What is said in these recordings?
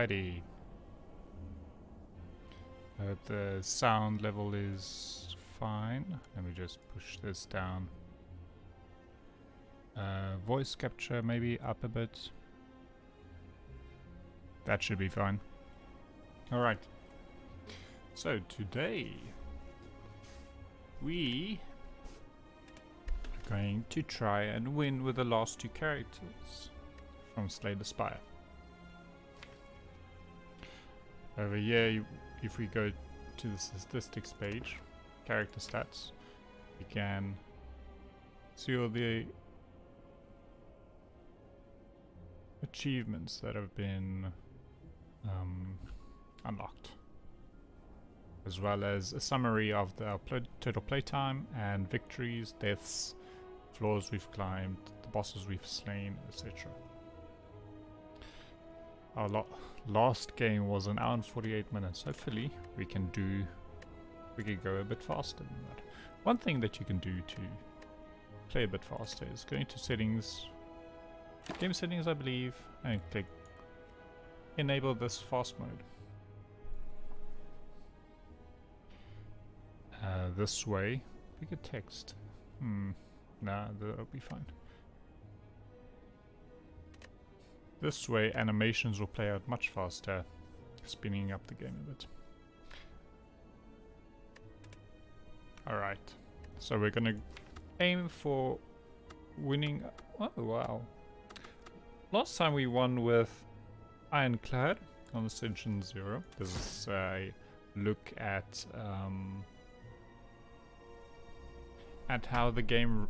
Alrighty. The sound level is fine. Let me just push this down. Voice capture maybe up a bit. That should be fine. Alright. So today we are going to try and win with the last two characters from Slay the Spire. Over here, if we go to the statistics page, character stats, you can see all the achievements that have been unlocked, as well as a summary of the total playtime and victories, deaths, floors we've climbed, the bosses we've slain, etc. Our last game was an hour and 48 minutes. Hopefully we can go a bit faster than that. One thing that you can do to play a bit faster is go into settings, game settings I believe, and click enable this fast mode. This way, bigger text. Nah, that'll be fine. This way, animations will play out much faster, speeding up the game a bit. Alright, so we're gonna aim for winning. Oh wow. Last time we won with Ironclad on Ascension 0. This is a look at how the game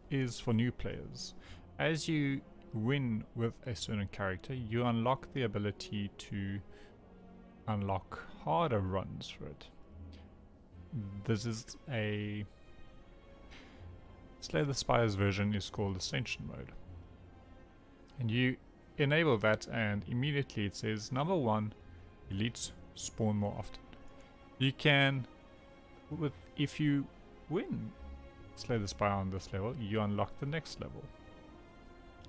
is for new players. As you win with a certain character, you unlock the ability to unlock harder runs for it. This is a Slay the Spire's version is called Ascension mode. And you enable that and immediately it says number 1, elites spawn more often. You can, if you win Slay the Spire on this level, you unlock the next level.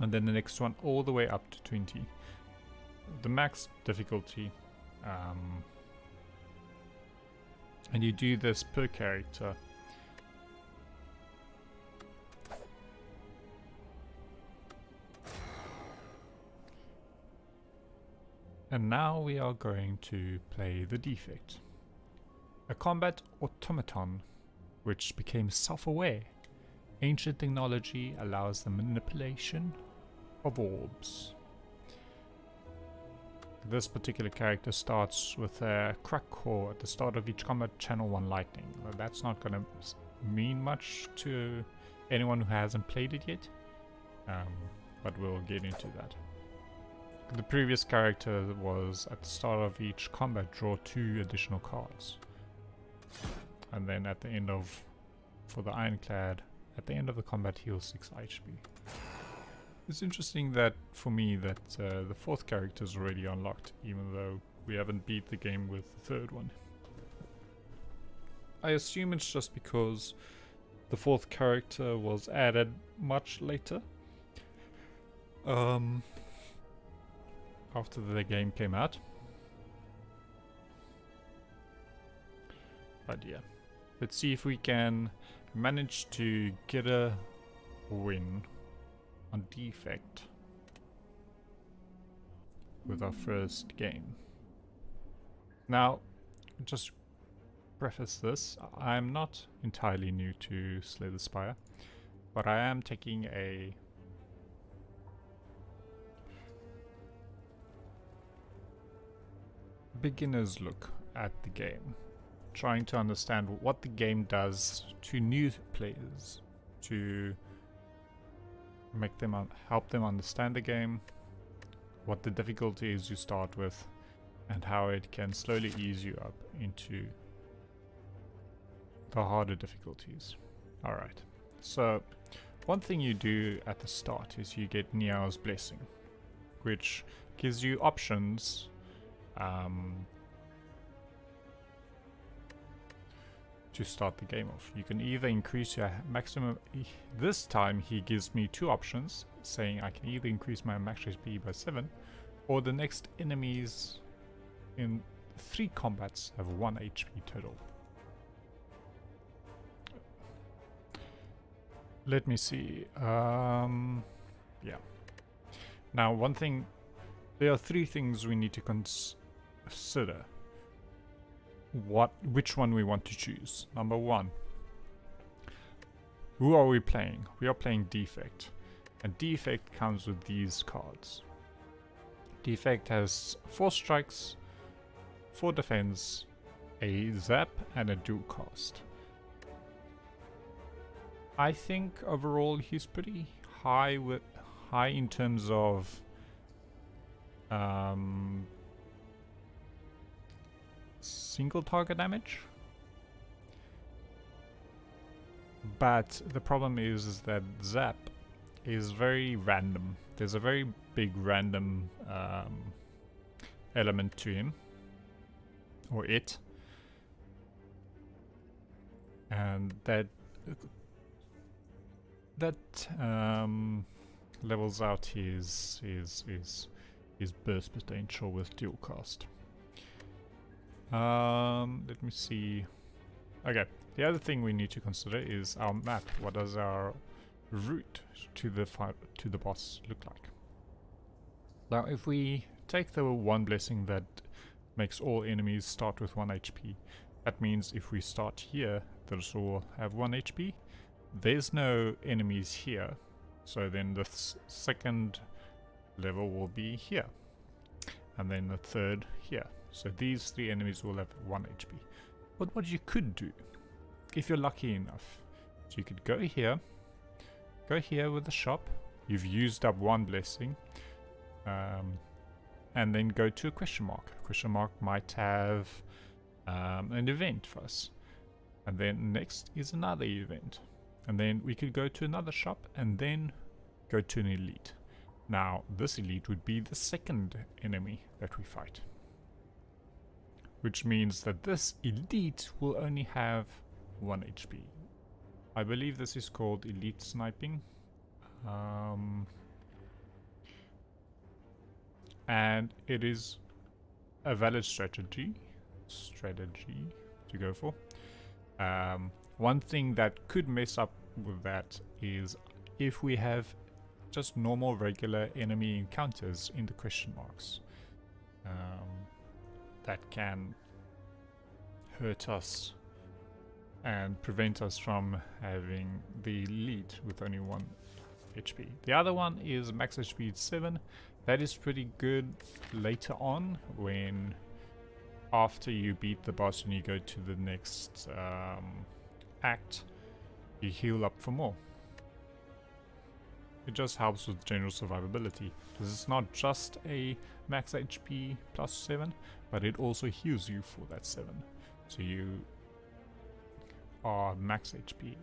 And then the next one all the way up to 20. The max difficulty. And you do this per character. And now we are going to play the defect. A combat automaton which became self-aware. Ancient technology allows the manipulation of orbs. This particular character starts with a crack core at the start of each combat, channel 1 lightning. Well, that's not going to mean much to anyone who hasn't played it yet, but we'll get into that. The previous character was at the start of each combat draw 2 additional cards, and then at the end of, for the Ironclad, at the end of the combat heal 6 HP. It's interesting that for me that the 4th character is already unlocked, even though we haven't beat the game with the 3rd one. I assume it's just because the 4th character was added much later, after the game came out. But yeah, let's see if we can manage to get a win on defect with our first game. Now, just preface this, I'm not entirely new to Slay the Spire, but I am taking a beginner's look at the game, trying to understand what the game does to new players, to make them help them understand the game, what the difficulty is you start with, and how it can slowly ease you up into the harder difficulties. Alright, so one thing you do at the start is you get Niao's Blessing, which gives you options to start the game off. You can either increase your maximum. This time he gives me 2 options, saying I can either increase my max HP by 7 or the next enemies in 3 combats have 1 HP total. Let me see. Yeah. Now, one thing, there are 3 things we need to consider. Which one we want to choose. Number 1, who are we playing? We are playing Defect, and Defect comes with these cards. Defect has 4 strikes, 4 defense, a zap, and a dual cast. I think overall he's pretty high in terms of single target damage, but the problem is that zap is very random. There's a very big random element to him, or it, and that levels out his burst potential with dual cast. Let me see. Okay, the other thing we need to consider is our map. What does our route to the boss look like? Now, if we take the 1 blessing that makes all enemies start with 1 HP, that means if we start here, those all have 1 HP. There's no enemies here, so then the second level will be here, and then the third here. So these 3 enemies will have 1 HP. But what you could do, if you're lucky enough, so you could go here with the shop. You've used up 1 blessing, and then go to a question mark. Question mark might have an event for us, and then next is another event, and then we could go to another shop and then go to an elite. Now this elite would be the second enemy that we fight, which means that this elite will only have 1 HP. I believe this is called elite sniping, and it is a valid strategy to go for. One thing that could mess up with that is if we have just normal regular enemy encounters in the question marks. That can hurt us and prevent us from having the lead with only 1 HP. The other one is max HP 7. That is pretty good later on, when after you beat the boss and you go to the next act, you heal up for more. It just helps with general survivability. This is not just a max HP plus 7, but it also heals you for that 7. So you are max HP.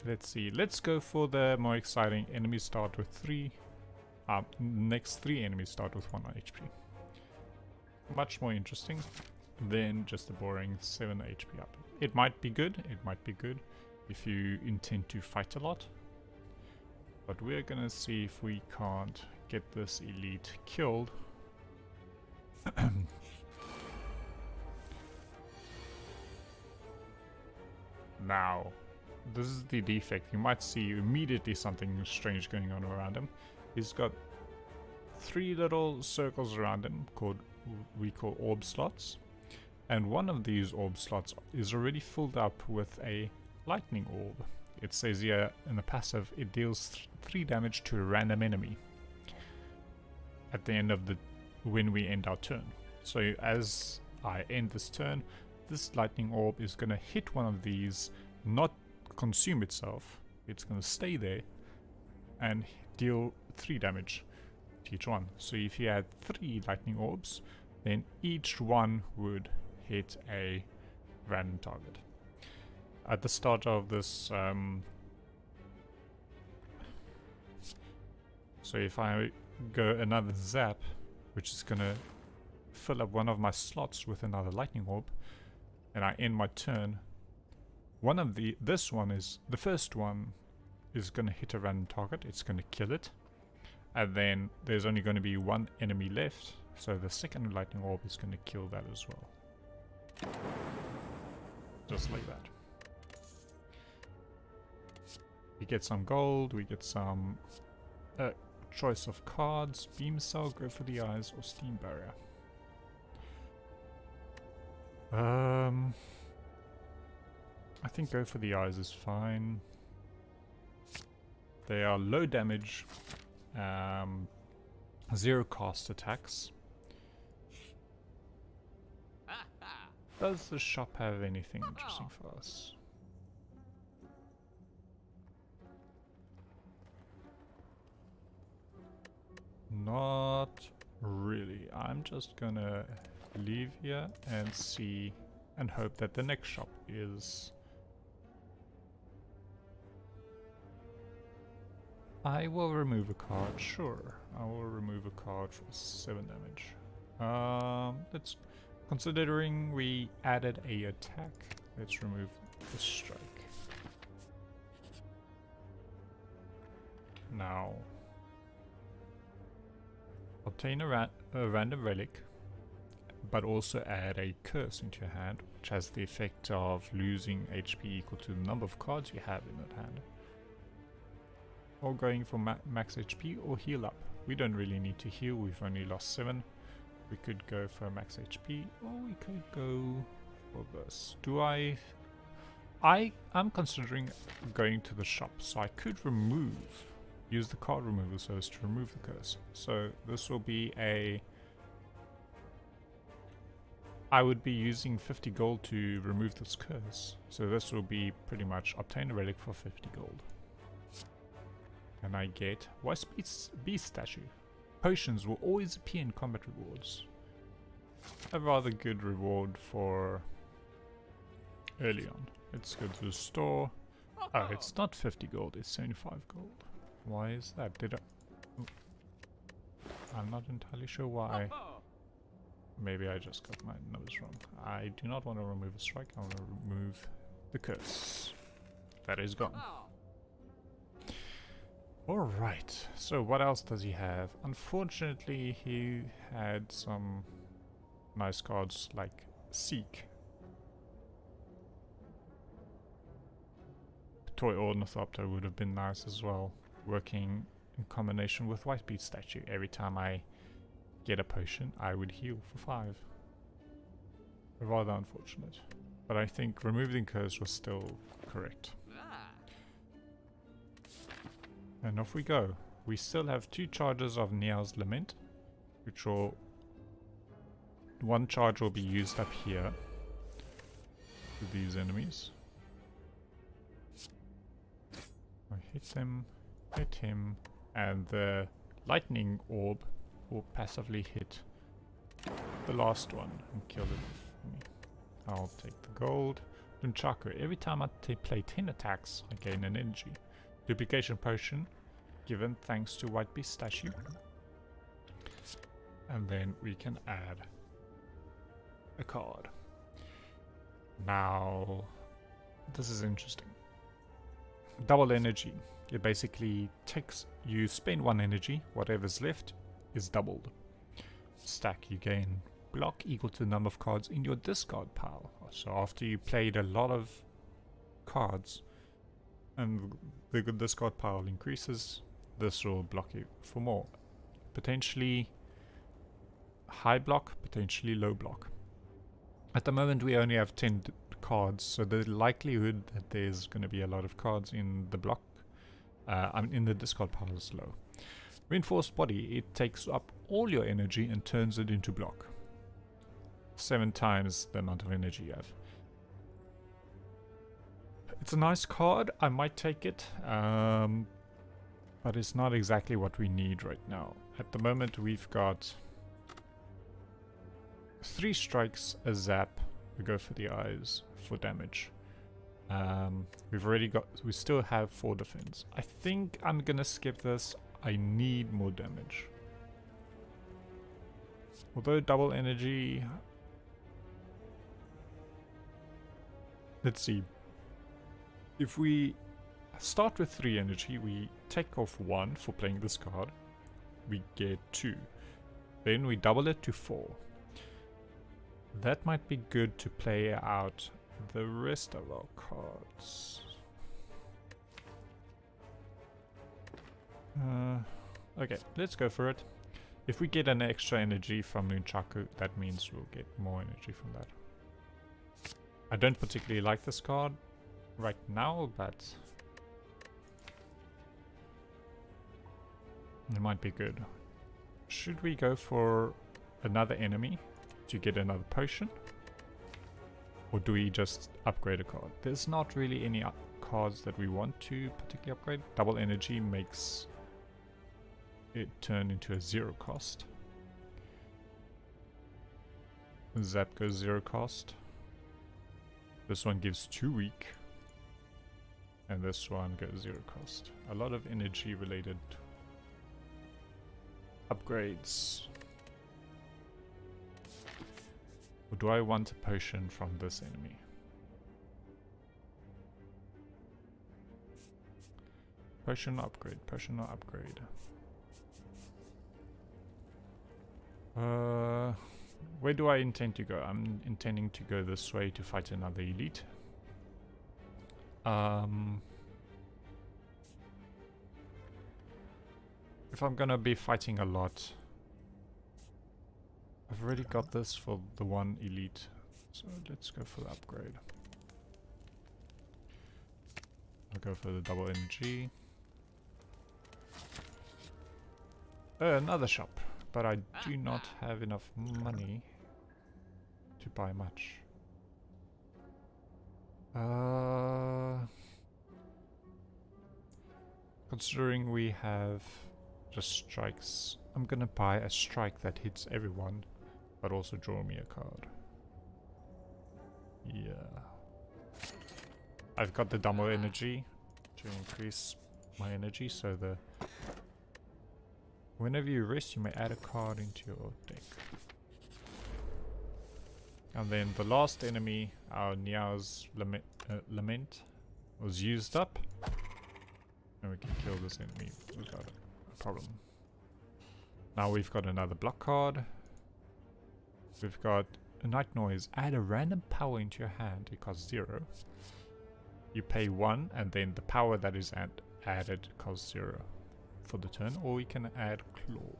Let's see. Let's go for the more exciting. Enemies start with 3. Next 3 enemies start with 1 HP. Much more interesting than just a boring 7 HP up. It might be good. It might be good if you intend to fight a lot. But we're gonna see if we can't get this elite killed. Now, this is the defect. You might see immediately something strange going on around him. He's got 3 little circles around him we call orb slots. And one of these orb slots is already filled up with a lightning orb. It says here in the passive, it deals 3 damage to a random enemy at the end of when we end our turn. So as I end this turn, this lightning orb is going to hit one of these, not consume itself. It's going to stay there and deal 3 damage to each one. So if you had 3 lightning orbs, then each one would hit a random target. At the start of this, so if I go another zap, which is going to fill up one of my slots with another lightning orb, and I end my turn, the first one is going to hit a random target. It's going to kill it, And then there's only going to be one enemy left, so the second lightning orb is going to kill that as well. Just like that. We get some gold, we get some choice of cards, beam cell, go for the eyes, or steam barrier. I think go for the eyes is fine. They are low damage, 0 cost attacks. Does the shop have anything interesting for us? Not really. I'm just gonna leave here and see and hope that the next shop is... I will remove a card, sure. I will remove a card for 7 damage. Let's... Considering we added a attack, let's remove the strike. Now... Obtain a random relic, but also add a curse into your hand, which has the effect of losing HP equal to the number of cards you have in that hand. Or going for max HP or heal up. We don't really need to heal, we've only lost 7. We could go for max HP, or we could go for this. I'm considering going to the shop, so I could use the card removal so as to remove the curse. So this will be I would be using 50 gold to remove this curse. So this will be pretty much obtain a relic for 50 gold. And I get Wisp Beast statue. Potions will always appear in combat rewards. A rather good reward for early on. Let's go to the store. Oh, it's not 50 gold, it's 75 gold. Why is that? I'm not entirely sure why. Maybe I just got my numbers wrong. I do not want to remove a strike, I want to remove the curse. That is gone. Alright, so what else does he have? Unfortunately, he had some nice cards like Seek. Toy Ornithopter would have been nice as well, working in combination with White Beast statue. Every time I get a potion, I would heal for 5. Rather unfortunate. But I think removing curse was still correct. And off we go. We still have 2 charges of Niao's Lament, which will... One charge will be used up here with these enemies. I hit him, and the lightning orb will passively hit the last one and kill it for me. I'll take the gold. Nunchaku. Every time I play 10 attacks, I gain an energy. Duplication potion, given thanks to White Beast statue. And then we can add a card. Now, this is interesting. Double energy. It basically takes, you spend 1 energy, whatever's left is doubled. Stack, you gain block equal to the number of cards in your discard pile. So after you played a lot of cards and the discard pile increases, this will block you for more. Potentially high block, potentially low block. At the moment we only have 10 cards, so the likelihood that there's going to be a lot of cards in the block, in the discard pile is low. Reinforced body, it takes up all your energy and turns it into block. 7 times the amount of energy you have. It's a nice card, I might take it, but it's not exactly what we need right now. At the moment we've got 3 strikes, a zap, we go for the eyes for damage. We still have 4 defense. I think I'm gonna skip this. I need more damage. Although double energy... Let's see. If we start with 3 energy, we take off 1 for playing this card. we get 2. Then we double it to 4. That might be good to play out the rest of our cards. Okay, let's go for it. If we get an extra energy from Nunchaku, that means we'll get more energy from that. I don't particularly like this card right now, but it might be good. Should we go for another enemy to get another potion? Or do we just upgrade a card? There's not really any cards that we want to particularly upgrade. Double energy makes it turn into a 0 cost. Zap goes 0 cost. This one gives 2 weak. And this one goes 0 cost. A lot of energy related upgrades. Or do I want a potion from this enemy? Potion upgrade, potion or upgrade. Where do I intend to go? I'm intending to go this way to fight another elite. If I'm gonna be fighting a lot, I've already got this for the one elite, so let's go for the upgrade. I'll go for the double energy. Another shop, but I do not have enough money to buy much. Considering we have just strikes, I'm gonna buy a strike that hits everyone, but also draw me a card. Yeah. I've got the double energy to increase my energy, so the whenever you rest, you may add a card into your deck. And then the last enemy, our Niao's Lament, was used up. And we can kill this enemy without a problem. Now we've got another block card. We've got a Night Noise. Add a random power into your hand. It costs 0. You pay 1, and then the power that is added costs 0 for the turn. Or we can add Claw.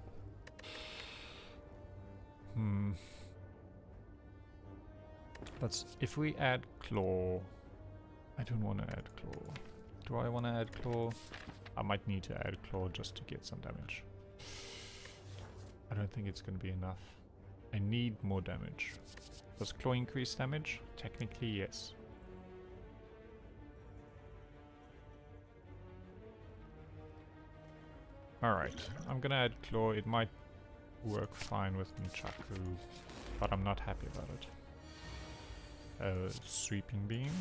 But if we add Claw, I don't want to add Claw. Do I want to add Claw? I might need to add Claw just to get some damage. I don't think it's going to be enough. I need more damage. Does Claw increase damage? Technically, yes. Alright, I'm gonna add Claw. It might work fine with Nunchaku, but I'm not happy about it. Sweeping Beam.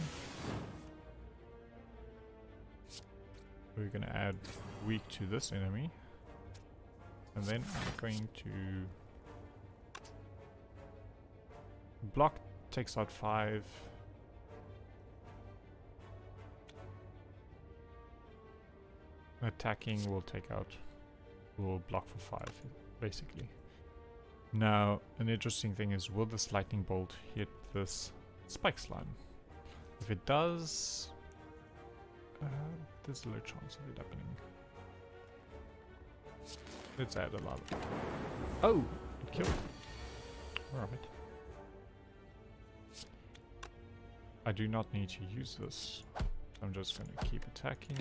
We're gonna add weak to this enemy. And then I'm going to block, takes out 5. Attacking will take out, will block for 5 basically. Now an interesting thing is, will this lightning bolt hit this spike slime? If it does, there's a low chance of it happening. Let's add a lot. Oh, it killed. Alright. I do not need to use this. I'm just going to keep attacking.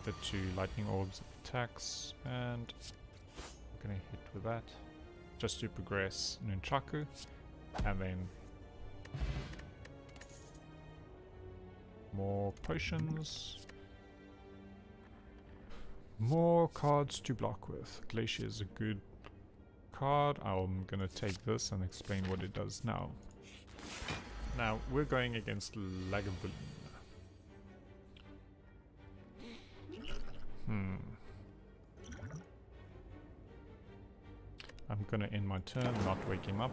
The 2 lightning orbs attacks, and I'm going to hit with that just to progress Nunchaku, and then more potions. More cards to block with. Glacier is a good card. I'm gonna take this and explain what it does now. Now we're going against Lagavulin. I'm gonna end my turn, not wake him up.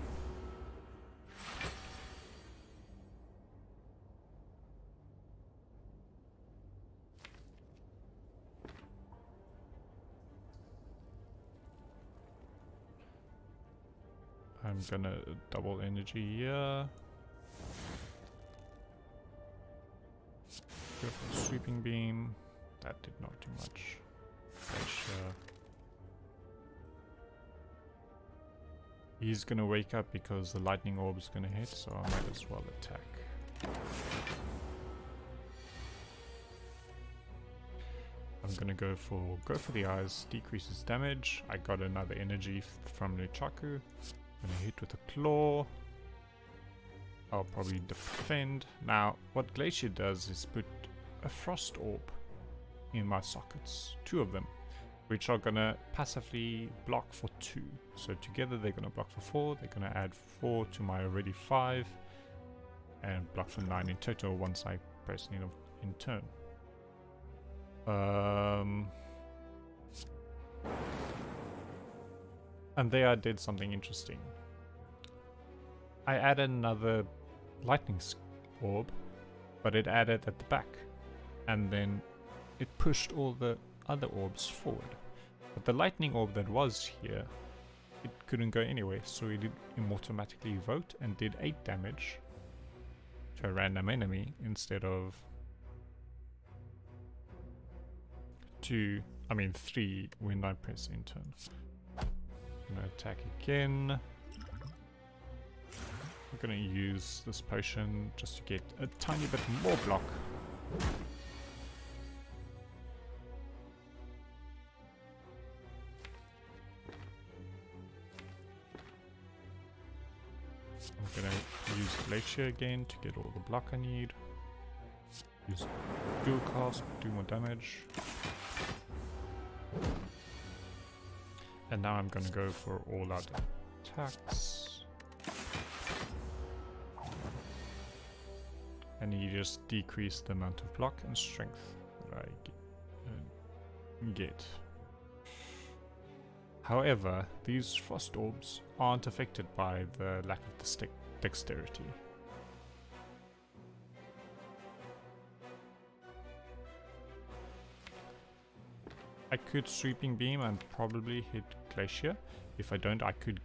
I'm gonna double energy here. Go for sweeping beam. That did not do much. Pressure. He's gonna wake up because the lightning orb is gonna hit, so I might as well attack. I'm gonna go for the eyes, decreases damage. I got another energy from Nunchaku. Gonna hit with a claw. I'll probably defend. Now, what Glacier does is put a frost orb in my sockets, 2 of them, which are gonna passively block for 2. So together they're gonna block for 4. They're gonna add 4 to my already 5, and block for 9 in total once I press in turn. And there I did something interesting. I added another lightning orb, but it added at the back, and then it pushed all the other orbs forward. But the lightning orb that was here, it couldn't go anywhere, so it did automatically vote and did 8 damage to a random enemy instead of 3 when I press in turn. I'm gonna attack again. I'm gonna use this potion just to get a tiny bit more block. I'm gonna use Glacier again to get all the block I need. Use dual cast, do more damage. And now I'm gonna go for all out attacks. And you just decrease the amount of block and strength that I get. However, these frost orbs aren't affected by the lack of the dexterity. I could sweeping beam and probably hit Glacier. If I don't, I could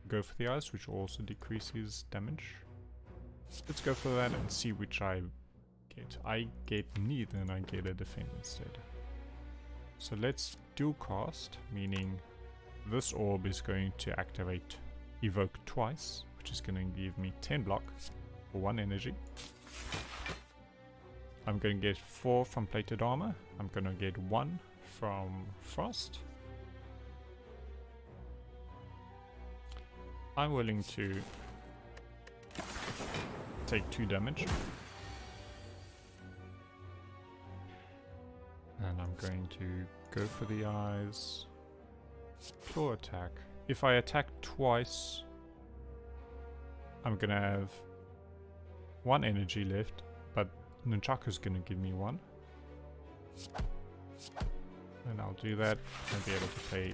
go for the eyes, which also decreases damage. Let's go for that and see which I get. I get neither, and I get a defend instead. So let's dual cast, meaning this orb is going to activate evoke twice, which is going to give me 10 block for 1 energy. I'm going to get 4 from plated armor. I'm going to get 1 from frost. I'm willing to take 2 damage. And I'm going to go for the eyes. Claw attack. If I attack twice, I'm gonna have 1 energy left, but Nunchaku's gonna give me 1. And I'll do that and be able to play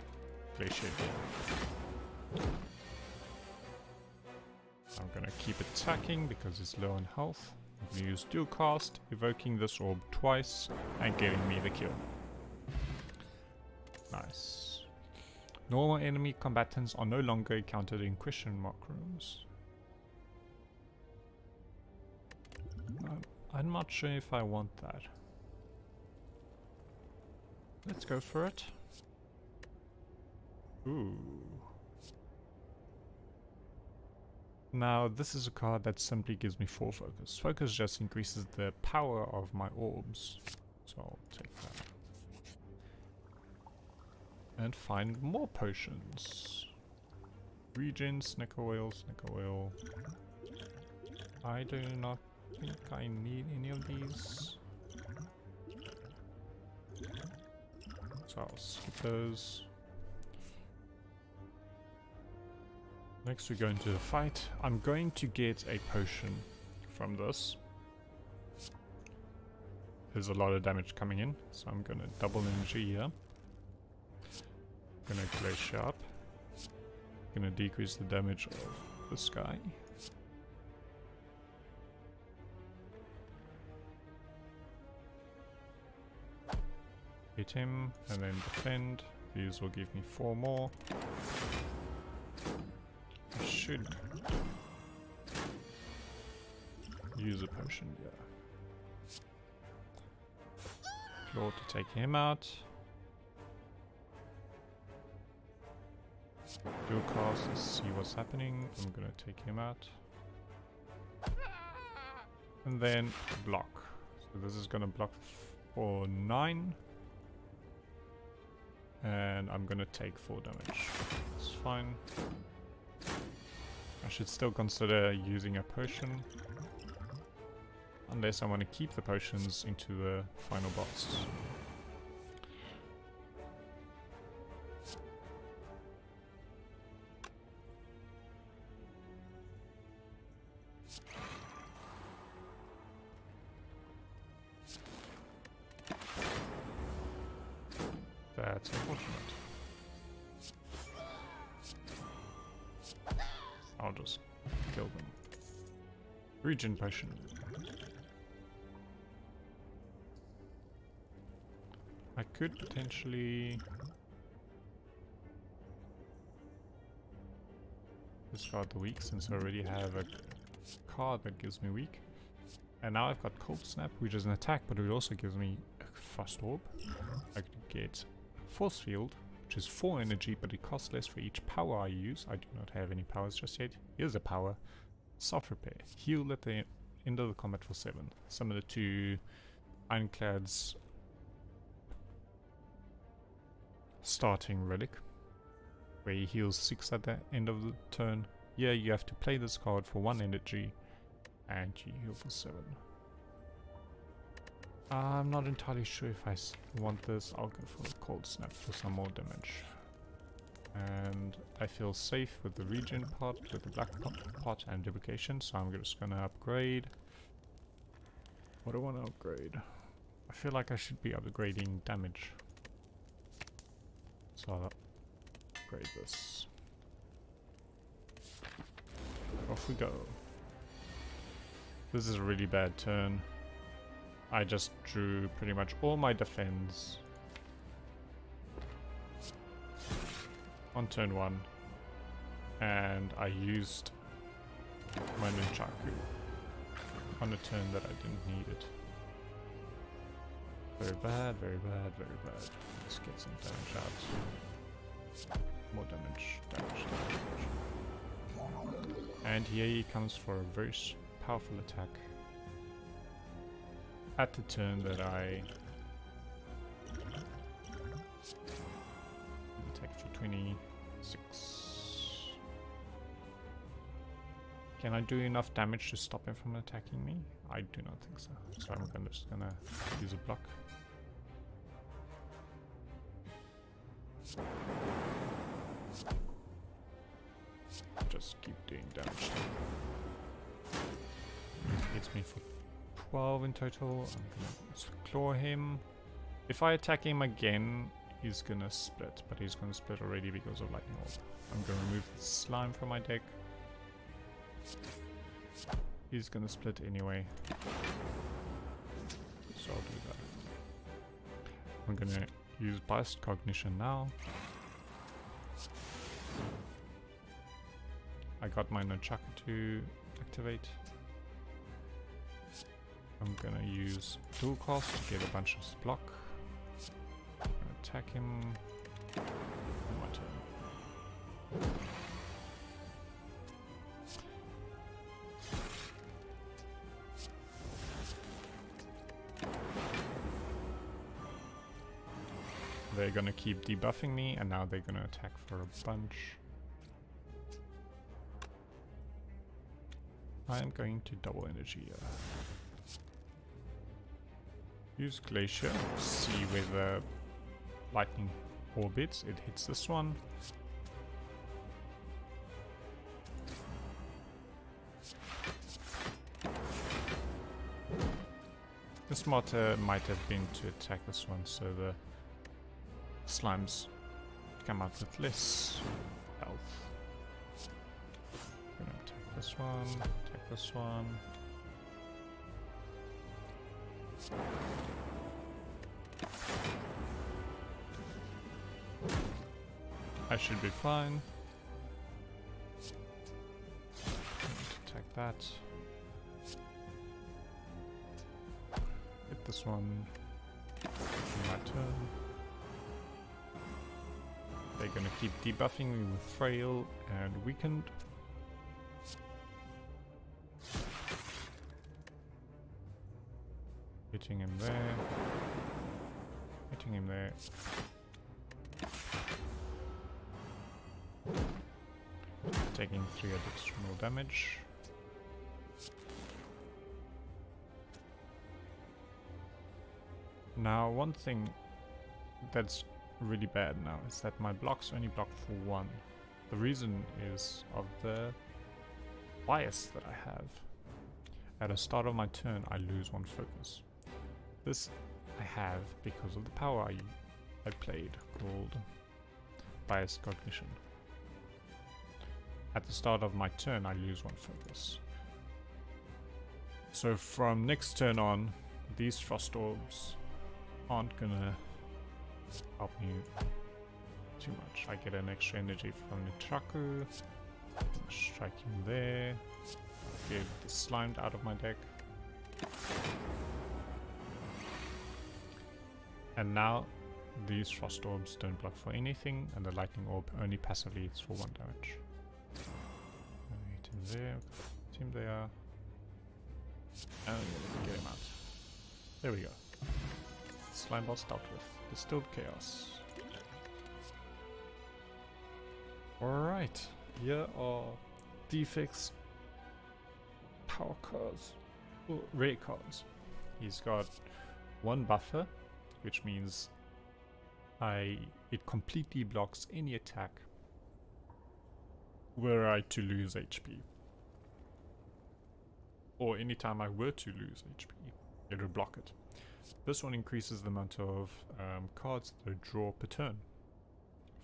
Glacier again. I'm gonna keep attacking because it's low on health. I'm gonna use dual cast, evoking this orb twice and getting me the kill. Nice. Normal enemy combatants are no longer encountered in question mark rooms. I'm not sure if I want that. Let's go for it. Ooh. Now, this is a card that simply gives me 4 focus. Focus just increases the power of my orbs. So I'll take that. And find more potions. Regen, snicker oil. I do not think I need any of these. So I'll skip those. Next we go into the fight. I'm going to get a potion from this. There's a lot of damage coming in, so I'm gonna double energy here. Gonna Glacier up. Gonna decrease the damage of this guy. Hit him and then defend. These will give me 4 more. should use a potion, yeah. Claw to take him out. Dual cast to see what's happening. I'm gonna take him out. And then block. So this is gonna block for 9. And I'm gonna take 4 damage. It's fine. I should still consider using a potion. Unless I want to keep the potions into the final boss. That's unfortunate. I'll just kill them. Regen potion. I could potentially discard the weak since I already have a card that gives me weak. And now I've got Cold Snap, which is an attack, but it also gives me a Frost Orb. I could get Force Field, which is 4 energy, but it costs less for each power I use. I do not have any powers just yet. Here's a power. Soft Repair. Heal at the end of the combat for 7. Similar to Ironclad's starting relic, where he heals 6 at the end of the turn. Here you have to play this card for 1 energy and you heal for 7. I'm not entirely sure if I want this. I'll go for a Cold Snap for some more damage. And I feel safe with the regen pot, with the black pot and duplication, so I'm just gonna upgrade. What do I want to upgrade? I feel like I should be upgrading damage. So I'll upgrade this. Off we go. This is a really bad turn. I just drew pretty much all my defense on turn 1. And I used my Nunchaku on a turn that I didn't need it. Very bad, very bad, very bad. Let's get some damage out. More damage, damage. And here he comes for a very powerful attack. At the turn that I attack for 26. Can I do enough damage to stop him from attacking me? I do not think so. So I'm just gonna use a block. Just keep doing damage. Hits me for 12 in total. I'm gonna claw him. If I attack him again, he's gonna split, but he's gonna split already because of Lightning Orb. I'm gonna remove the slime from my deck. He's gonna split anyway, so I'll do that. I'm gonna use Biased Cognition now. I got my Nunchaku to activate. I'm gonna use Dual Cast to get a bunch of block. I'm gonna attack him. On my turn. They're gonna keep debuffing me, and now they're gonna attack for a bunch. I am going to double energy here. Use Glacier, see where the lightning orbits. It hits this one. The smarter might have been to attack this one so the slimes come out with less health. I'm gonna attack this one, attack this one. I should be fine. that. Hit this one. My turn. They're gonna keep debuffing me with Frail and Weakened. Hitting him there. Hitting him there. Taking 3 additional damage. Now, one thing that's really bad now is that my blocks only block for 1. The reason is of the bias that I have. At the start of my turn, I lose 1 focus. This I have because of the power I played called Biased Cognition. At the start of my turn, I lose 1 focus. So from next turn on, these Frost Orbs aren't gonna help me too much. I get an extra energy from the Chaku. Strike him there. Get the Slimed out of my deck. And now these Frost Orbs don't block for anything, and the Lightning Orb only passively hits for 1 damage. Hit him there. Hit him there. And get him out. There we go. Slime boss dealt with. Distilled Chaos. Alright. Here are Defects power cards. Oh, rare cards. He's got 1 buffer, which means it completely blocks any attack were I to lose HP. Or anytime I were to lose HP, it would block it. This one increases the amount of cards that I draw per turn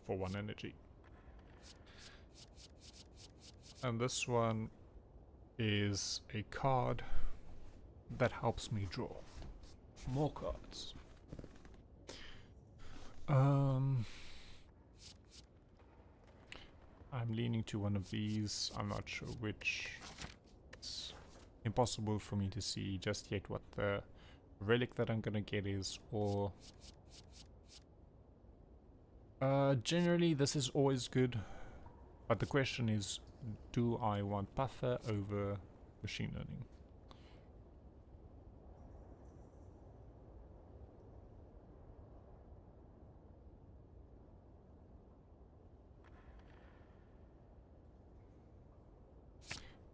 for 1 energy. And this one is a card that helps me draw more cards. I'm leaning to one of these. I'm not sure which. It's impossible for me to see just yet what the relic that I'm gonna get is, or generally this is always good, but the question is, do I want buffer over machine learning?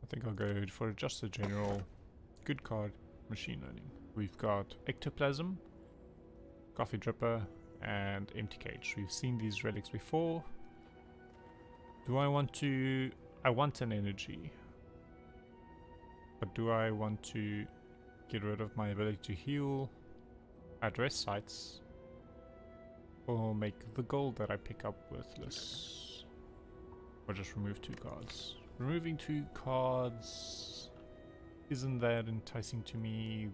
I think I'll go for just a general good card, machine learning. We've got Ectoplasm, Coffee Dripper, and Empty Cage. We've seen these relics before. Do I want to... I want an energy. But do I want to get rid of my ability to heal, address sites, or make the gold that I pick up worthless? Or just remove 2 cards? Removing 2 cards isn't that enticing to me.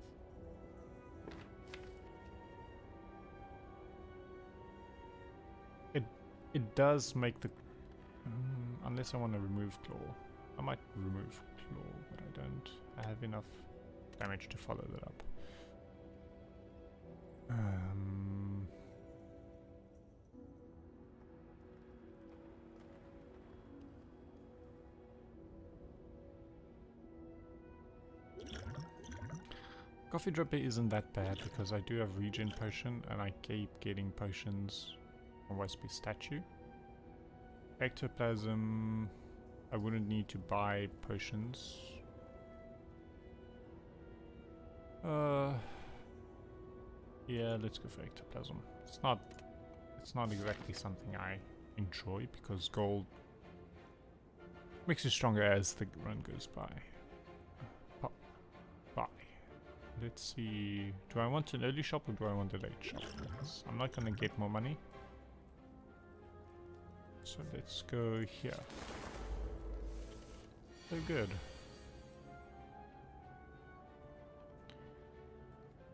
It does make the... unless I want to remove Claw. I might remove Claw, but I don't have enough damage to follow that up. Coffee Dripper isn't that bad because I do have Regen Potion and I keep getting potions from Wispy Statue. Ectoplasm, I wouldn't need to buy potions. Yeah, let's go for Ectoplasm. It's not exactly something I enjoy because gold makes you stronger as the run goes by. Bye. Let's see. Do I want an early shop or do I want a late shop? I'm not gonna get more money. So let's go here. So good.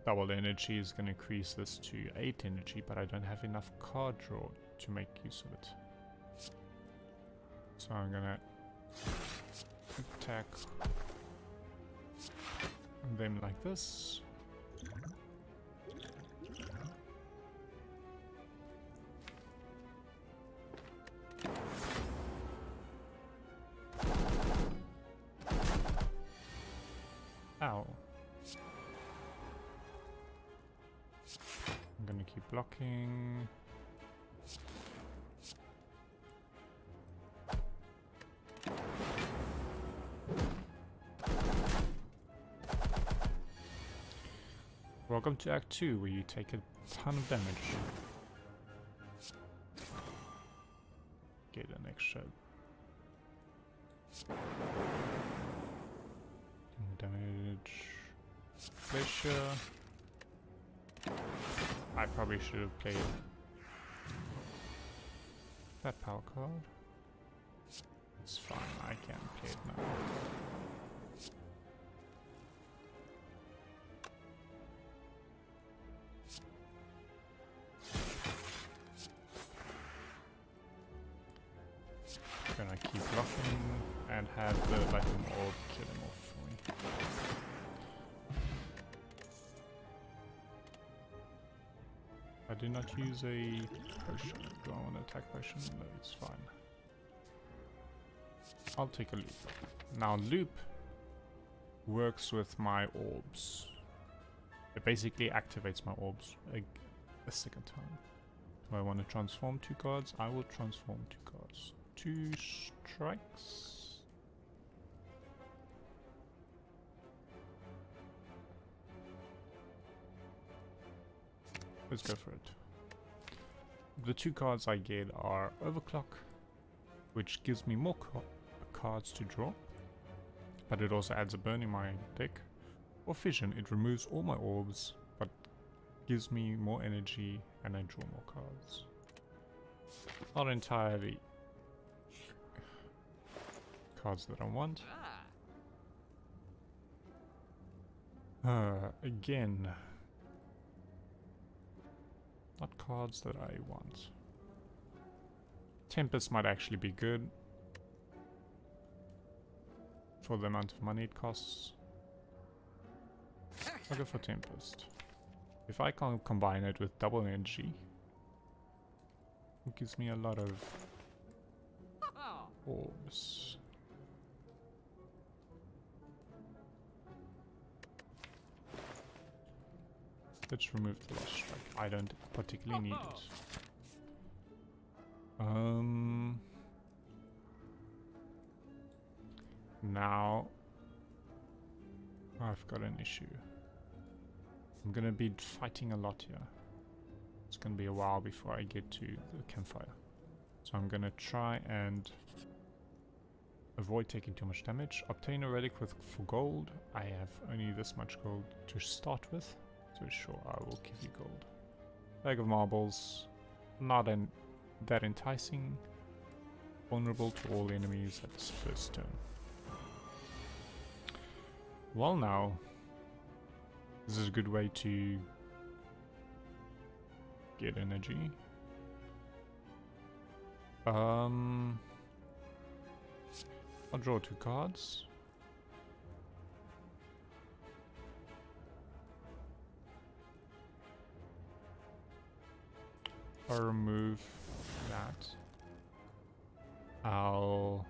Double energy is gonna increase this to 8 energy, but I don't have enough card draw to make use of it. So I'm gonna attack them like this. Ow. I'm gonna keep blocking. Welcome to Act 2, where you take a ton of damage. Get an extra damage. Pressure. I probably should have played that power card. It's fine, I can play it now. Gonna keep blocking and have the lightning orb kill him off for me. I did not use a potion. Do I want to attack potion? No, it's fine. I'll take a loop. Now loop works with my orbs. It basically activates my orbs a second time. Do I want to transform 2 cards? I will transform 2 cards. 2 strikes. Let's go for it. The 2 cards I get are Overclock, which gives me more cards to draw, but it also adds a burn in my deck. Or Fission, it removes all my orbs, but gives me more energy and I draw more cards. Not entirely cards that I want. Again, not cards that I want. Tempest might actually be good for the amount of money it costs. I'll go for Tempest. If I can combine it with double energy, it gives me a lot of orbs. Let's remove the last strike. I don't particularly need it. Now I've got an issue. I'm gonna be fighting a lot here. It's gonna be a while before I get to the campfire. So I'm gonna try and avoid taking too much damage. Obtain a relic for gold. I have only this much gold to start with. So sure, I will give you gold. Bag of marbles, not that enticing. Vulnerable to all enemies at this first turn. Well now, this is a good way to get energy. I'll draw 2 cards. I'll remove that. I'll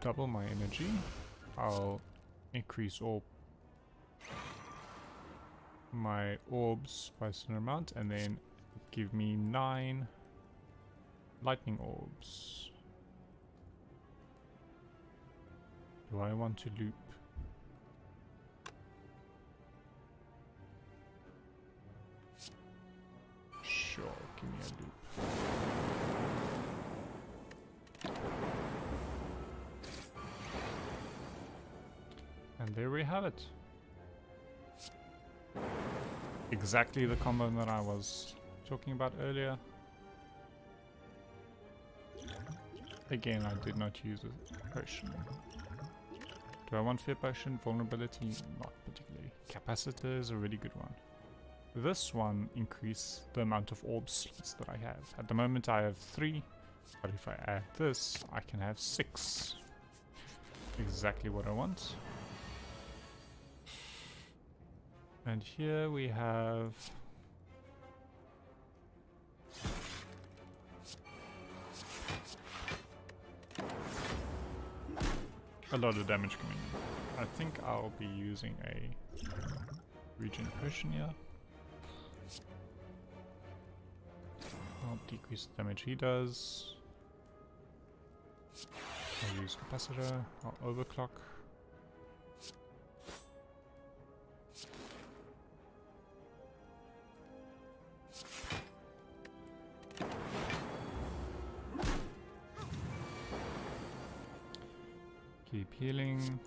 double my energy. I'll increase all my orbs by a certain amount and then give me 9 lightning orbs. Do I want to loop? Sure, give me a loop. And there we have it. Exactly the combo that I was talking about earlier. Again, I did not use a potion. Do I want Fear Potion? Vulnerability? Not particularly. Capacitor is a really good one. This one increases the amount of orb slots that I have. At the moment I have 3, but if I add this, I can have 6. exactly what I want. And here we have a lot of damage coming in. I think I'll be using a regen potion here. I'll decrease the damage he does. I'll use capacitor, I'll overclock. Keep healing.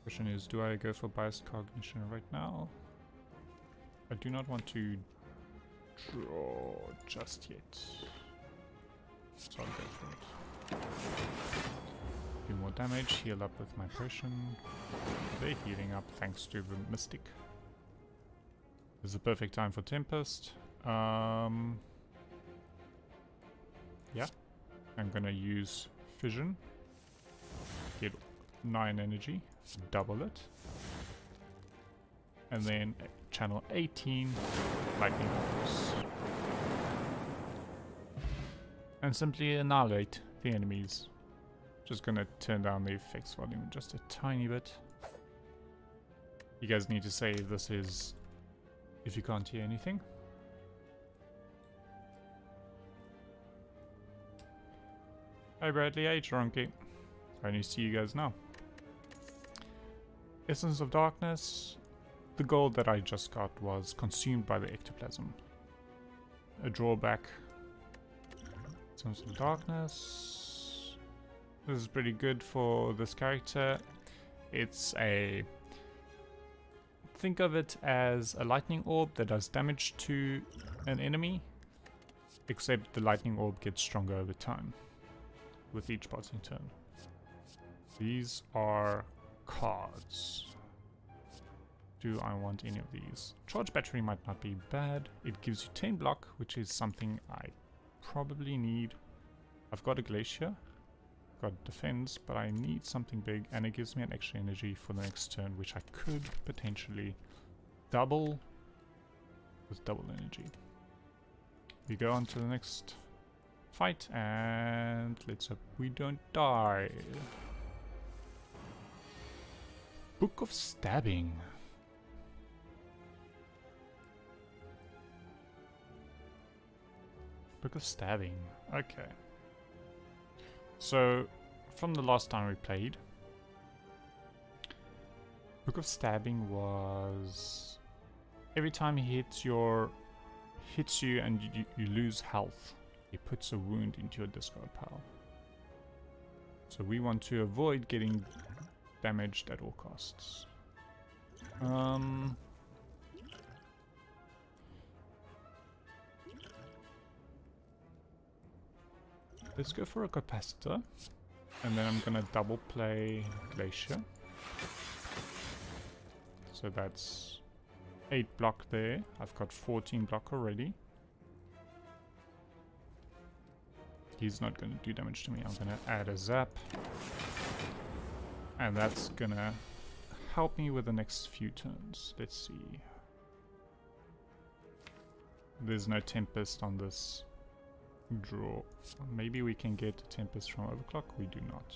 Question is, do I go for biased cognition right now? I do not want to draw just yet. So I'll go for it. Do more damage, heal up with my potion. They're healing up thanks to the Mystic. This is a perfect time for Tempest. Yeah. I'm gonna use Fission. Get 9 energy, double it. And then channel 18 Lightning Bolts. And simply annihilate the enemies. Just gonna turn down the effects volume just a tiny bit. You guys need to say this is if you can't hear anything. Hi Bradley, hey Tronky. I only see you guys now. Essence of Darkness. The gold that I just got was consumed by the ectoplasm. A drawback. Essence of Darkness. This is pretty good for this character. It's a... Think of it as a lightning orb that does damage to an enemy. Except the lightning orb gets stronger over time. With each passing turn. These are cards. Do I want any of these? Charge battery might not be bad. It gives you 10 block, which is something I probably need. I've got a glacier, got defense, but I need something big, and it gives me an extra energy for the next turn, which I could potentially double with double energy. We go on to the next fight, and let's hope we don't die. Book of Stabbing. Book of Stabbing. Okay. So, from the last time we played, Book of Stabbing was every time he hits you and you lose health, it puts a wound into your discard pile. So we want to avoid getting damaged at all costs. Let's go for a capacitor, and then I'm gonna double play Glacier. So that's 8 block there. I've got 14 block already. He's not gonna do damage to me. I'm gonna add a zap, and that's gonna help me with the next few turns. Let's see. There's no Tempest on this draw. Maybe we can get a Tempest from Overclock. We do not.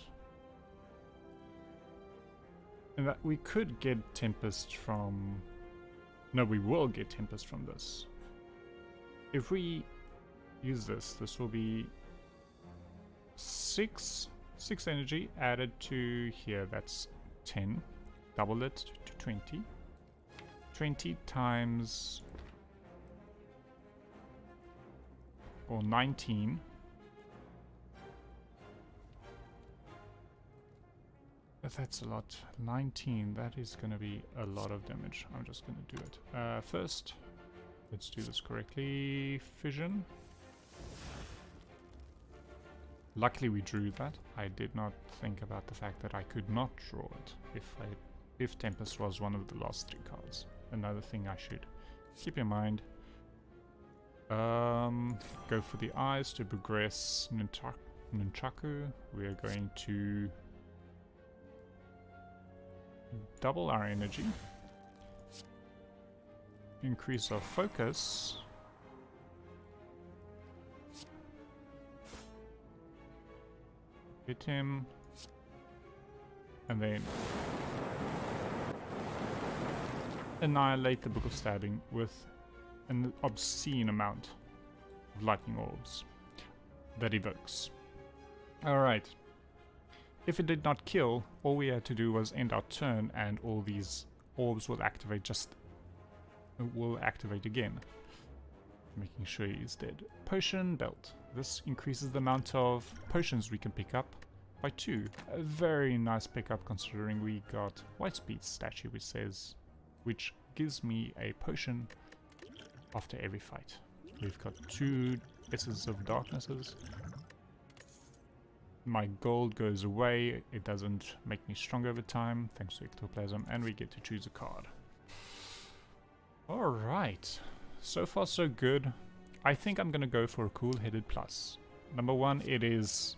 And that we could get Tempest from... No, we will get Tempest from this. If we use this, this will be 6 energy added to here. That's 10. Double it to 20. 20 times... or 19. But that's a lot. 19, that is going to be a lot of damage. I'm just going to do it. First, let's do this correctly. Fission. Luckily we drew that. I did not think about the fact that I could not draw it if Tempest was one of the last 3 cards. Another thing I should keep in mind. Go for the eyes to progress Nunchaku. We are going to double our energy, increase our focus, hit him, and then annihilate the Book of Stabbing with an obscene amount of lightning orbs that evokes. Alright. If it did not kill, all we had to do was end our turn and all these orbs will activate again. Making sure he's dead. Potion belt. This increases the amount of potions we can pick up by 2. A very nice pickup considering we got Whitespeed's statue which gives me a potion after every fight. We've got 2 Essence of Darknesses. My gold goes away, it doesn't make me strong over time, thanks to Ectoplasm, and we get to choose a card. Alright, so far so good. I think I'm gonna go for a cool-headed plus. Number 1, it is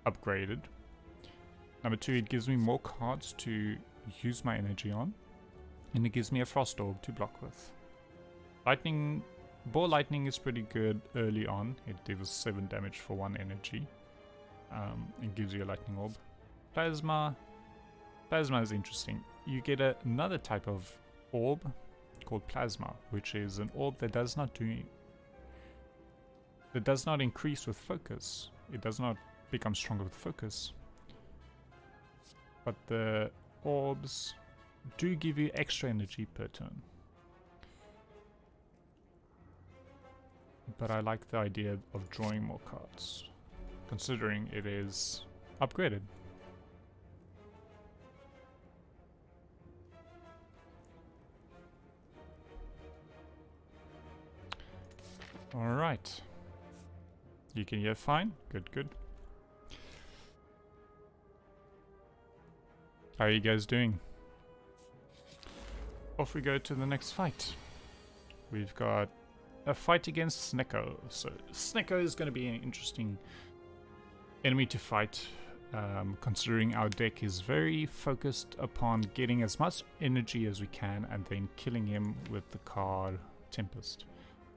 upgraded. Number 2, it gives me more cards to use my energy on. And it gives me a Frost Orb to block with. Ball Lightning is pretty good early on. It deals 7 damage for 1 energy. It gives you a Lightning Orb. Plasma is interesting. You get another type of orb called Plasma, which is an orb that does not increase with focus. It does not become stronger with focus. But the orbs do give you extra energy per turn. But I like the idea of drawing more cards, considering it is upgraded. Alright. You can hear fine? Good, good. How are you guys doing? Off we go to the next fight. We've got a fight against Snecko. So Snecko is going to be an interesting enemy to fight, considering our deck is very focused upon getting as much energy as we can and then killing him with the card Tempest.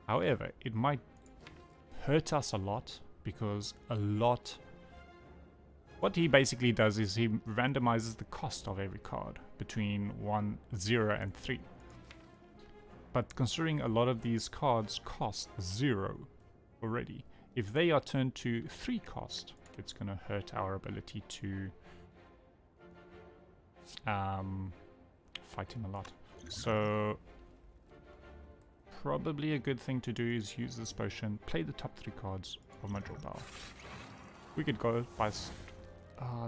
However, it might hurt us a lot because what he basically does is he randomizes the cost of every card between 1, 0 and 3. But considering a lot of these cards cost 0 already, if they are turned to 3 cost, it's going to hurt our ability to fight him a lot. So probably a good thing to do is use this potion, play the top 3 cards of my draw pile. We could go by...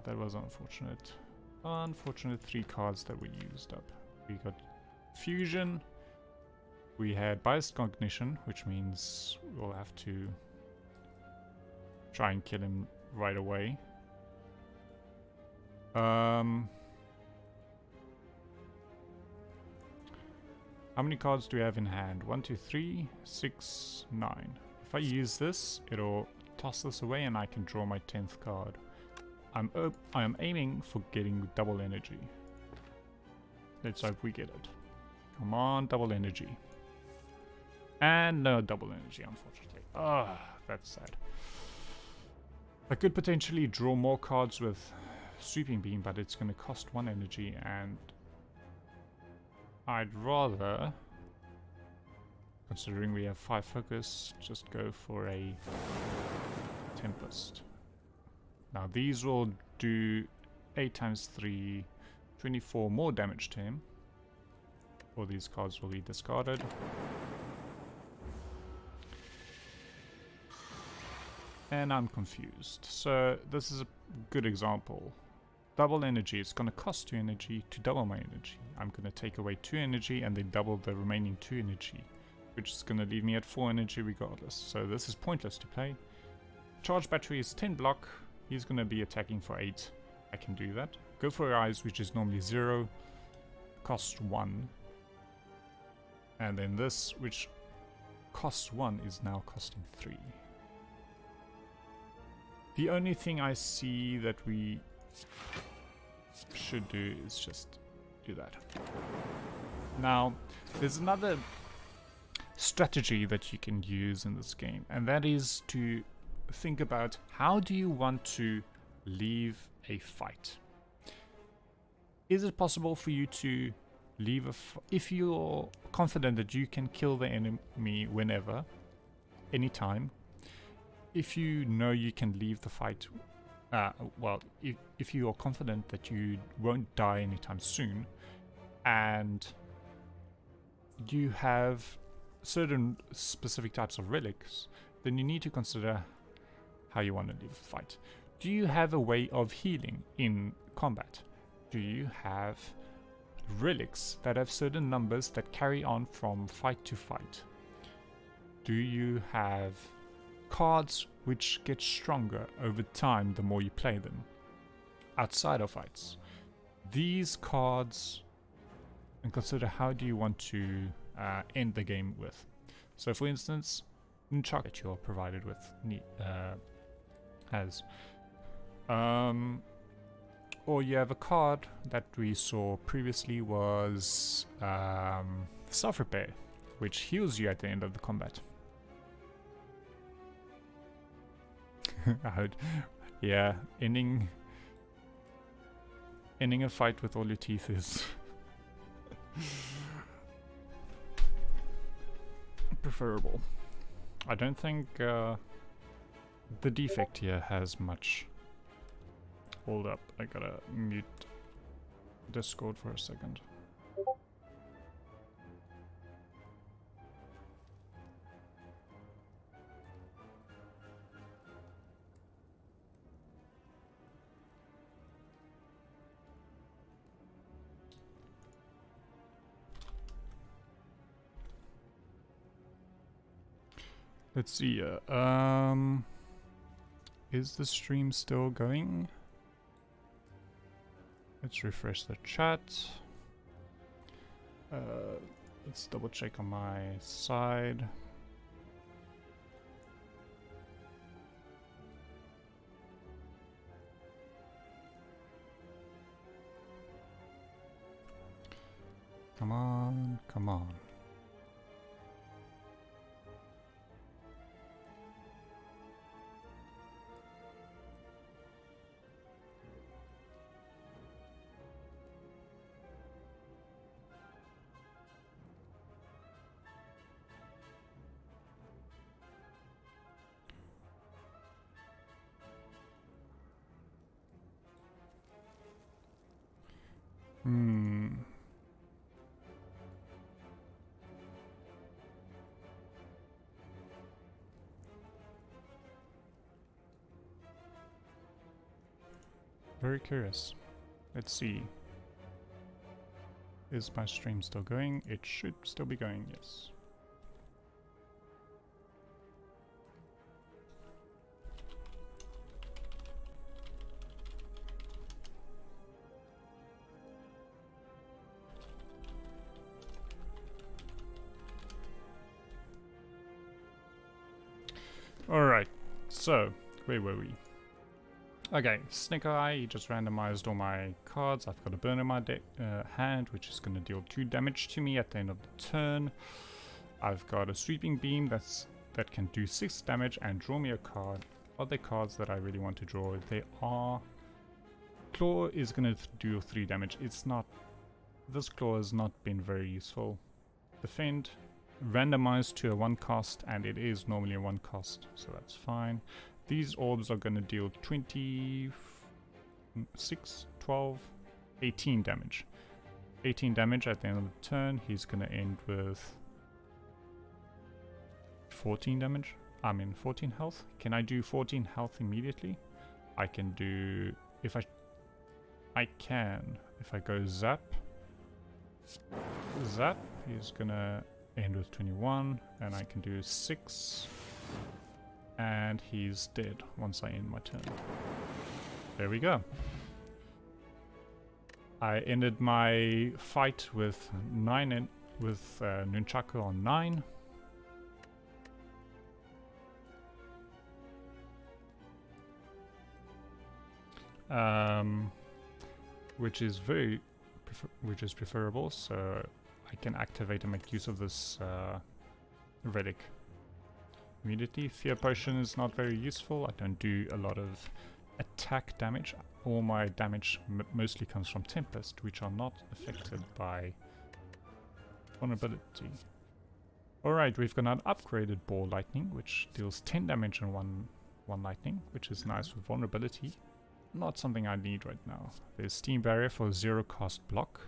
that was unfortunate. Unfortunate 3 cards that we used up. We got Fusion. We had Biased Cognition, which means we'll have to try and kill him right away. How many cards do we have in hand? 1, 2, 3, 6, 9. If I use this, it'll toss this away and I can draw my 10th card. I am aiming for getting double energy. Let's hope we get it. Come on, double energy. And no double energy, unfortunately. Ah, that's sad. I could potentially draw more cards with Sweeping Beam, but it's going to cost 1 energy, and I'd rather, considering we have 5 focus, just go for a Tempest. Now these will do 8 times 3, 24 more damage to him. All these cards will be discarded. And I'm confused. So this is a good example. Double energy. It's going to cost 2 energy to double my energy. I'm going to take away 2 energy and then double the remaining 2 energy, which is going to leave me at 4 energy regardless. So this is pointless to play. Charge battery is 10 block. He's going to be attacking for 8. I can do that. Go for Eyes, which is normally 0. Cost 1. And then this, which costs 1, is now costing 3. The only thing I see that we should do is just do that. Now, there's another strategy that you can use in this game, and that is to think about how do you want to leave a fight. Is it possible for you to leave if you're confident that you can kill the enemy whenever, anytime, if you know you can leave the fight, well, if you are confident that you won't die anytime soon, and you have certain specific types of relics, then you need to consider how you want to leave the fight. Do you have a way of healing in combat? Do you have relics that have certain numbers that carry on from fight to fight? Do you have cards which get stronger over time the more you play them outside of fights? These cards, and consider how do you want to end the game with. So for instance, nunchuck that you're provided with has or you have a card that we saw previously was self-repair, which heals you at the end of the combat. Yeah, ending a fight with all your teeth is preferable. I don't think the defect here has much. Hold up, I gotta mute Discord for a second. Let's see, is the stream still going? Let's refresh the chat. Let's double check on my side. Come on, come on. Very curious. Let's see. Is my stream still going? It should still be going, yes. Alright, so, where were we? Okay, Snicker Eye, he just randomized all my cards. I've got a burn in my hand, which is going to deal 2 damage to me at the end of the turn. I've got a Sweeping Beam that can do 6 damage and draw me a card. Other cards that I really want to draw, they are... Claw is going to do 3 damage. It's not... This Claw has not been very useful. Defend, randomized to a 1 cost, and it is normally a 1 cost, so that's fine. These orbs are going to deal 26, 12, 18 damage. 18 damage at the end of the turn. He's going to end with 14 damage. 14 health. Can I do 14 health immediately? I can do... If I can. If I go zap. Zap. He's going to end with 21. And I can do 6. And he's dead once I end my turn. There we go. I ended my fight with Nunchaku on 9. which is preferable, so I can activate and make use of this relic immediately. Fear Potion is not very useful. I don't do a lot of attack damage. All my damage mostly comes from Tempest, which are not affected by vulnerability. Alright, we've got an upgraded Ball Lightning, which deals 10 damage in one lightning, which is nice with vulnerability. Not something I need right now. There's Steam Barrier for 0 cost block.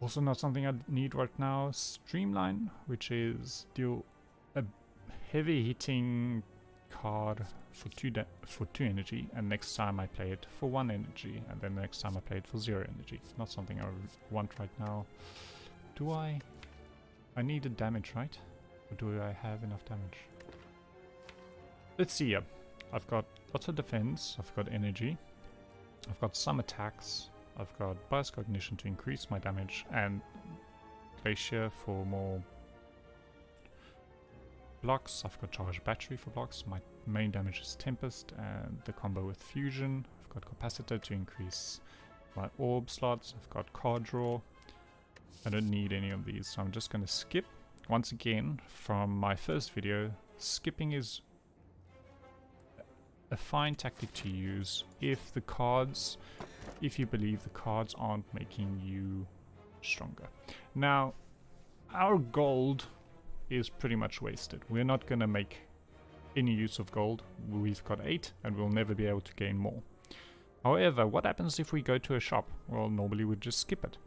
Also not something I need right now. Streamline, which is deal a heavy hitting card for 2 energy, and next time I play it for 1 energy, and then next time I play it for 0 energy. Not something I want right now. Do I? I need a damage, right? Or do I have enough damage? Let's see here. I've got lots of defense, I've got energy, I've got some attacks, I've got Bias Cognition to increase my damage, and Glacier for more blocks. I've got Charged Battery for blocks. My main damage is Tempest, and the combo with Fusion. I've got Capacitor to increase my orb slots. I've got Card Draw. I don't need any of these, so I'm just going to skip. Once again, from my first video, skipping is a fine tactic to use if you believe the cards aren't making you stronger. Now, our gold is pretty much wasted. We're not going to make any use of gold. We've got 8 and we'll never be able to gain more. However, what happens if we go to a shop? Well, normally we'd just skip it.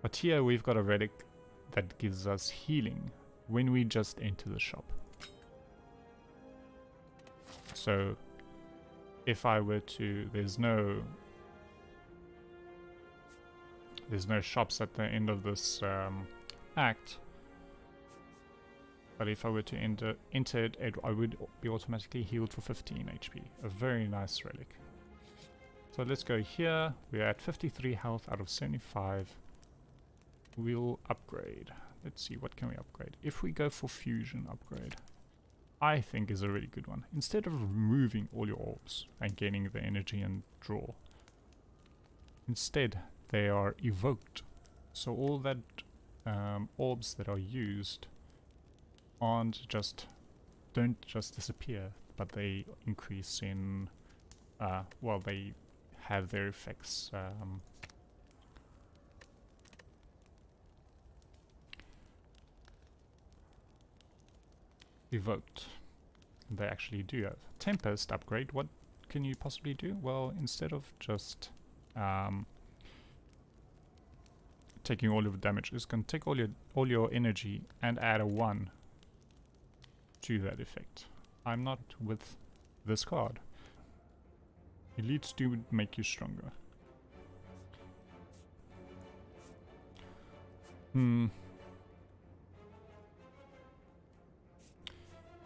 But here we've got a relic that gives us healing when we just enter the shop. So if I were to, there's no shops at the end of this act, but if I were to enter it, I would be automatically healed for 15 HP. A very nice relic. So let's go here. We're at 53 health out of 75. We'll upgrade. Let's see, what can we upgrade? If we go for Fusion upgrade, I think is a really good one. Instead of removing all your orbs and gaining the energy and draw, instead they are evoked. So all that orbs that are used don't just disappear, but they increase in well, they have their effects evoked. They actually do have. Tempest upgrade, what can you possibly do? Well, instead of just taking all of the damage, it's going to take all your energy and add a 1 to that effect. I'm not with this card. Elites do make you stronger.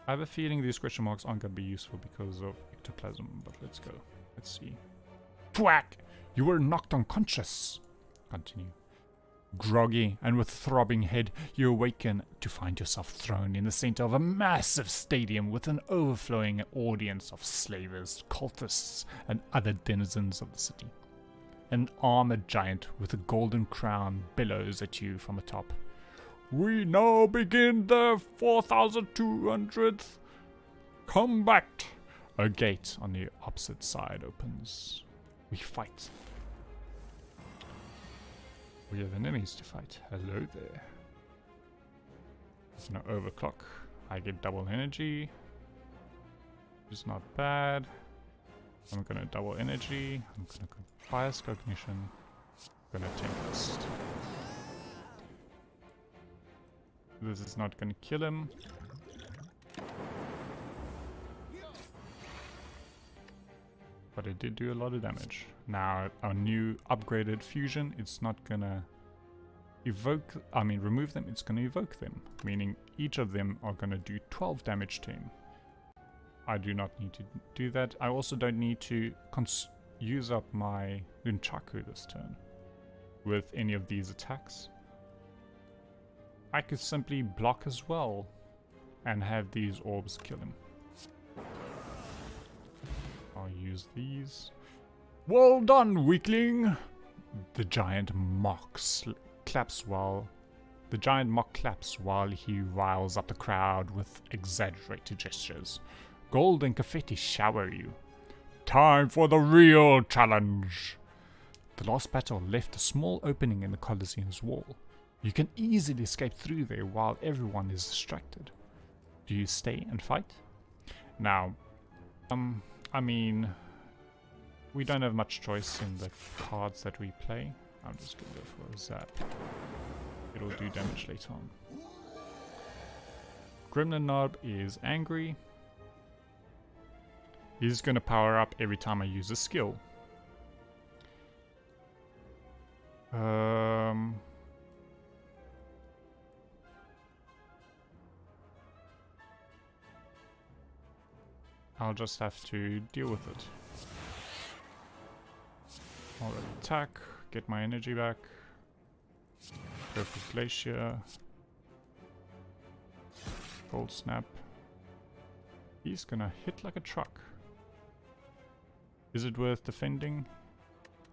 I have a feeling these question marks aren't going to be useful because of ectoplasm, but let's go. Let's see. Thwack! You were knocked unconscious. Continue. Groggy and with throbbing head, you awaken to find yourself thrown in the center of a massive stadium with an overflowing audience of slavers, cultists, and other denizens of the city. An armored giant with a golden crown bellows at you from atop. We now begin the 4200th combat. A gate on the opposite side opens. We fight. We have enemies to fight. Hello there. There's no overclock. I get double energy. It's not bad. I'm gonna double energy. I'm gonna go Bias Cognition. I'm gonna Tempest. This is not gonna kill him. But it did do a lot of damage. Now, our new upgraded fusion, it's not gonna remove them, it's gonna evoke them. Meaning each of them are gonna do 12 damage to him. I do not need to do that. I also don't need to use up my Nunchaku this turn with any of these attacks. I could simply block as well and have these orbs kill him. Oh I'll use these. Well done, weakling! The giant mock claps while he riles up the crowd with exaggerated gestures. Gold and confetti shower you. Time for the real challenge! The last battle left a small opening in the Colosseum's wall. You can easily escape through there while everyone is distracted. Do you stay and fight? Now, I mean, we don't have much choice in the cards that we play. I'm just gonna go for a zap. It'll do damage later on. Gremlin Knob is angry. He's gonna power up every time I use a skill. I'll just have to deal with it. I'll attack, get my energy back. Go for Glacier. Cold Snap. He's gonna hit like a truck. Is it worth defending?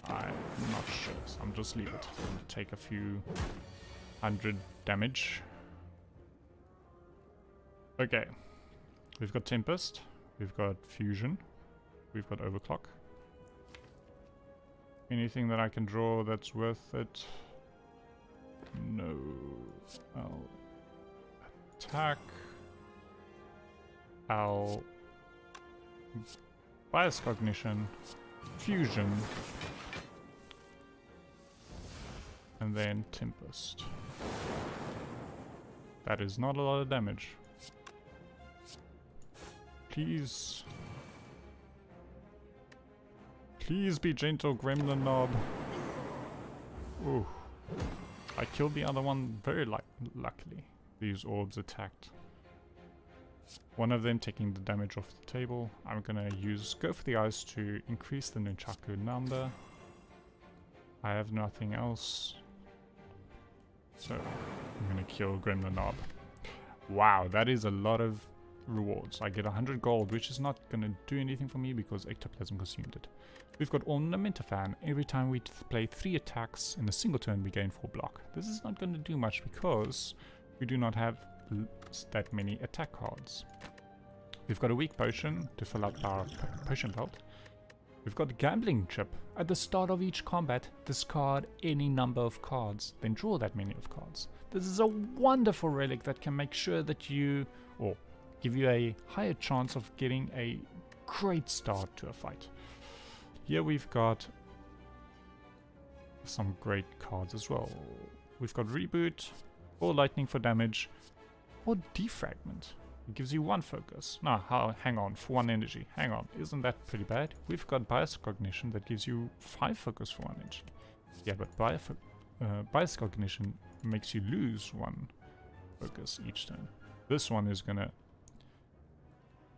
I'm not sure, so I'm just leave it. I'm gonna take a few hundred damage. Okay. We've got Tempest. We've got Fusion. We've got Overclock. Anything that I can draw that's worth it? No. I'll attack. I'll Bias Cognition, Fusion, and then Tempest. That is not a lot of damage. Please. Please be gentle, Gremlin Knob. Ooh. I killed the other one very luckily. These orbs attacked. One of them taking the damage off the table. I'm gonna go for the eyes to increase the Nunchaku number. I have nothing else. So I'm gonna kill Gremlin Knob. Wow, that is a lot of rewards. I get 100 gold, which is not gonna do anything for me because Ectoplasm consumed it. We've got Ornamentafan. Every time we play 3 attacks in a single turn, we gain 4 block. This is not gonna do much because we do not have that many attack cards. We've got a weak potion to fill up our potion belt. We've got a gambling chip. At the start of each combat, discard any number of cards, then draw that many of cards. This is a wonderful relic that can make sure that you, or give you a higher chance of getting a great start to a fight. Here we've got some great cards as well. We've got Reboot, or Lightning for damage, or Defragment. It gives you 1 focus. No, hang on, for 1 energy. Hang on, isn't that pretty bad? We've got Bias Cognition that gives you 5 focus for 1 energy. Yeah, but Bias Cognition makes you lose 1 focus each turn. This one is gonna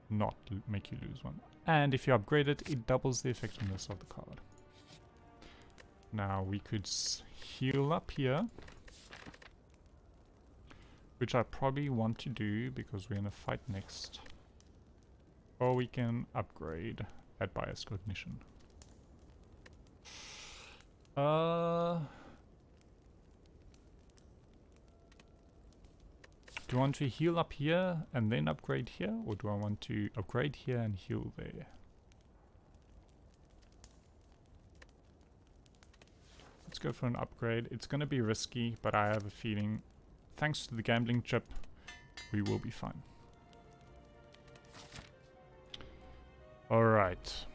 not make you lose 1. And if you upgrade it, it doubles the effectiveness of the card. Now we could heal up here, which I probably want to do because we're in a fight next. Or we can upgrade that Bias Cognition. Do I want to heal up here and then upgrade here? Or do I want to upgrade here and heal there? Let's go for an upgrade. It's going to be risky, but I have a feeling, thanks to the gambling chip, we will be fine. Alright.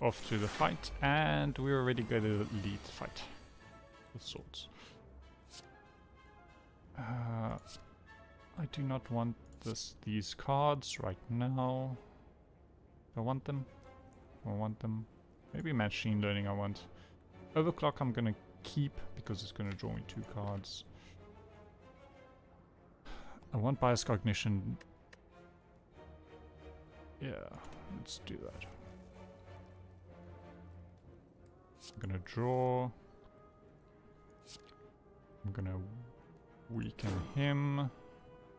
Off to the fight, and we're already going to lead the fight with swords. I do not want these cards right now. Do I want them? I want them. Maybe Machine Learning I want. Overclock I'm gonna keep because it's gonna draw me 2 cards. I want Bias Cognition. Yeah, let's do that. I'm gonna draw. I'm gonna weaken him.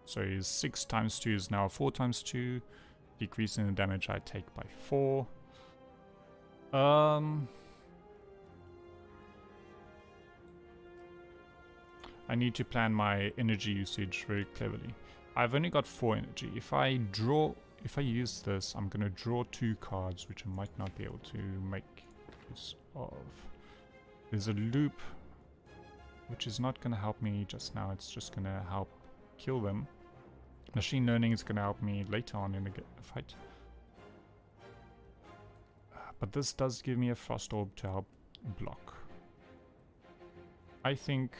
So his 6 times 2 is now 4 times 2. decreasing the damage I take by 4. I need to plan my energy usage very cleverly. I've only got 4 energy. If I use this, I'm gonna draw 2 cards, which I might not be able to make use of. There's a loop, which is not gonna help me just now. It's just gonna help kill them. Machine learning is gonna help me later on in the fight. But this does give me a frost orb to help block. I think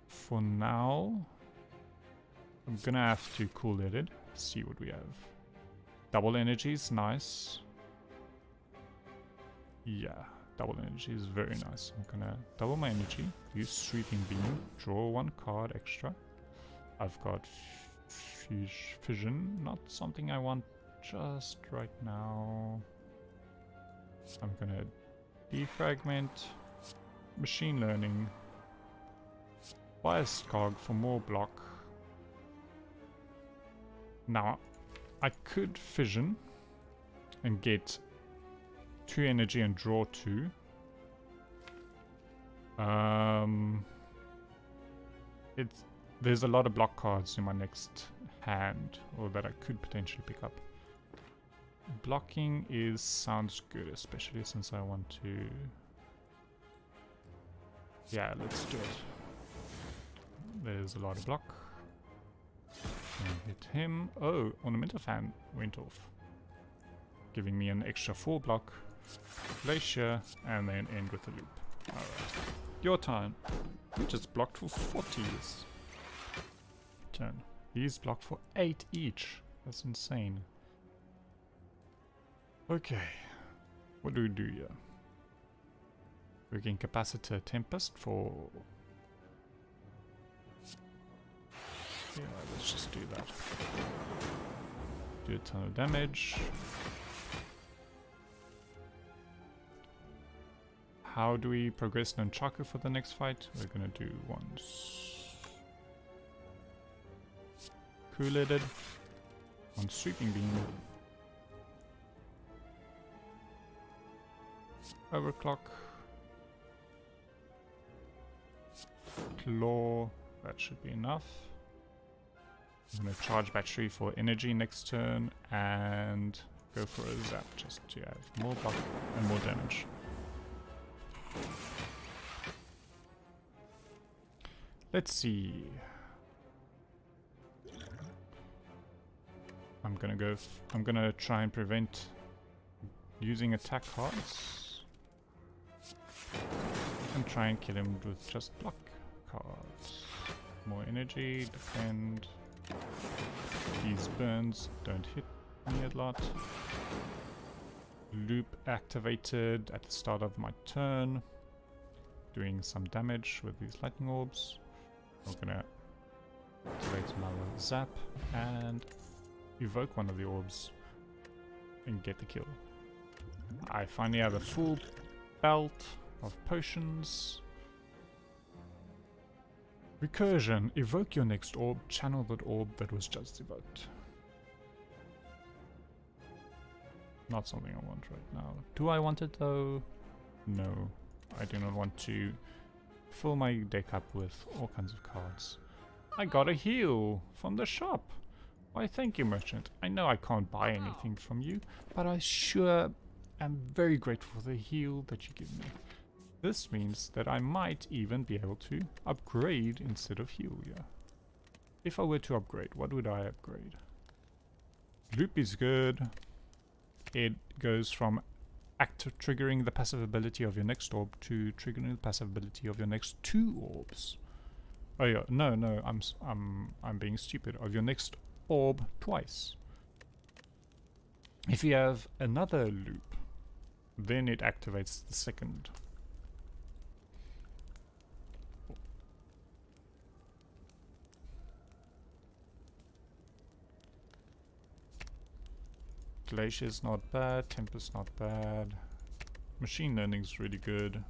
for now I'm gonna have to cool it. See what we have. Double energy is nice. Yeah, double energy is very nice. I'm gonna double my energy, use sweeping beam, draw 1 card extra. I've got fission, not something I want just right now. I'm gonna defragment, machine learning, bias cog for more block. Now, I could fission and get 2 energy and draw 2. There's a lot of block cards in my next hand, or that I could potentially pick up. Blocking sounds good, especially since I want to... Yeah, let's do it. There's a lot of block. Hit him. Oh, Ornamental Fan went off, giving me an extra 4 block. Glacier, and then end with a loop. Alright. Your turn. You just blocked for 40s. Turn. He's blocked for 8 each. That's insane. Okay. What do we do here? We can Capacitor Tempest for... Yeah, let's just do that. Do a ton of damage. How do we progress Nunchaku for the next fight? We're gonna do once Cool-Headed, 1 Sweeping Beam, Overclock, Claw, that should be enough. I'm gonna charge battery for energy next turn and go for a zap just to have more block and more damage. Let's see. I'm gonna try and prevent using attack cards and try and kill him with just block cards. More energy, defend. These burns don't hit me a lot. Loop activated at the start of my turn, doing some damage with these lightning orbs. I'm gonna activate another zap and evoke one of the orbs and get the kill. I finally have a full belt of potions. Recursion. Evoke your next orb. Channel that orb that was just evoked. Not something I want right now. Do I want it though? No. I do not want to fill my deck up with all kinds of cards. I got a heal from the shop. Why, thank you, merchant. I know I can't buy anything from you, but I sure am very grateful for the heal that you give me. This means that I might even be able to upgrade instead of heal, yeah. If I were to upgrade, what would I upgrade? Loop is good. It goes from triggering the passive ability of your next orb to triggering the passive ability of your next 2 orbs. Oh yeah, no, I'm being stupid. Of your next orb twice. If you have another loop, then it activates the second. Glacier's not bad, Tempest's not bad. Machine learning's really good.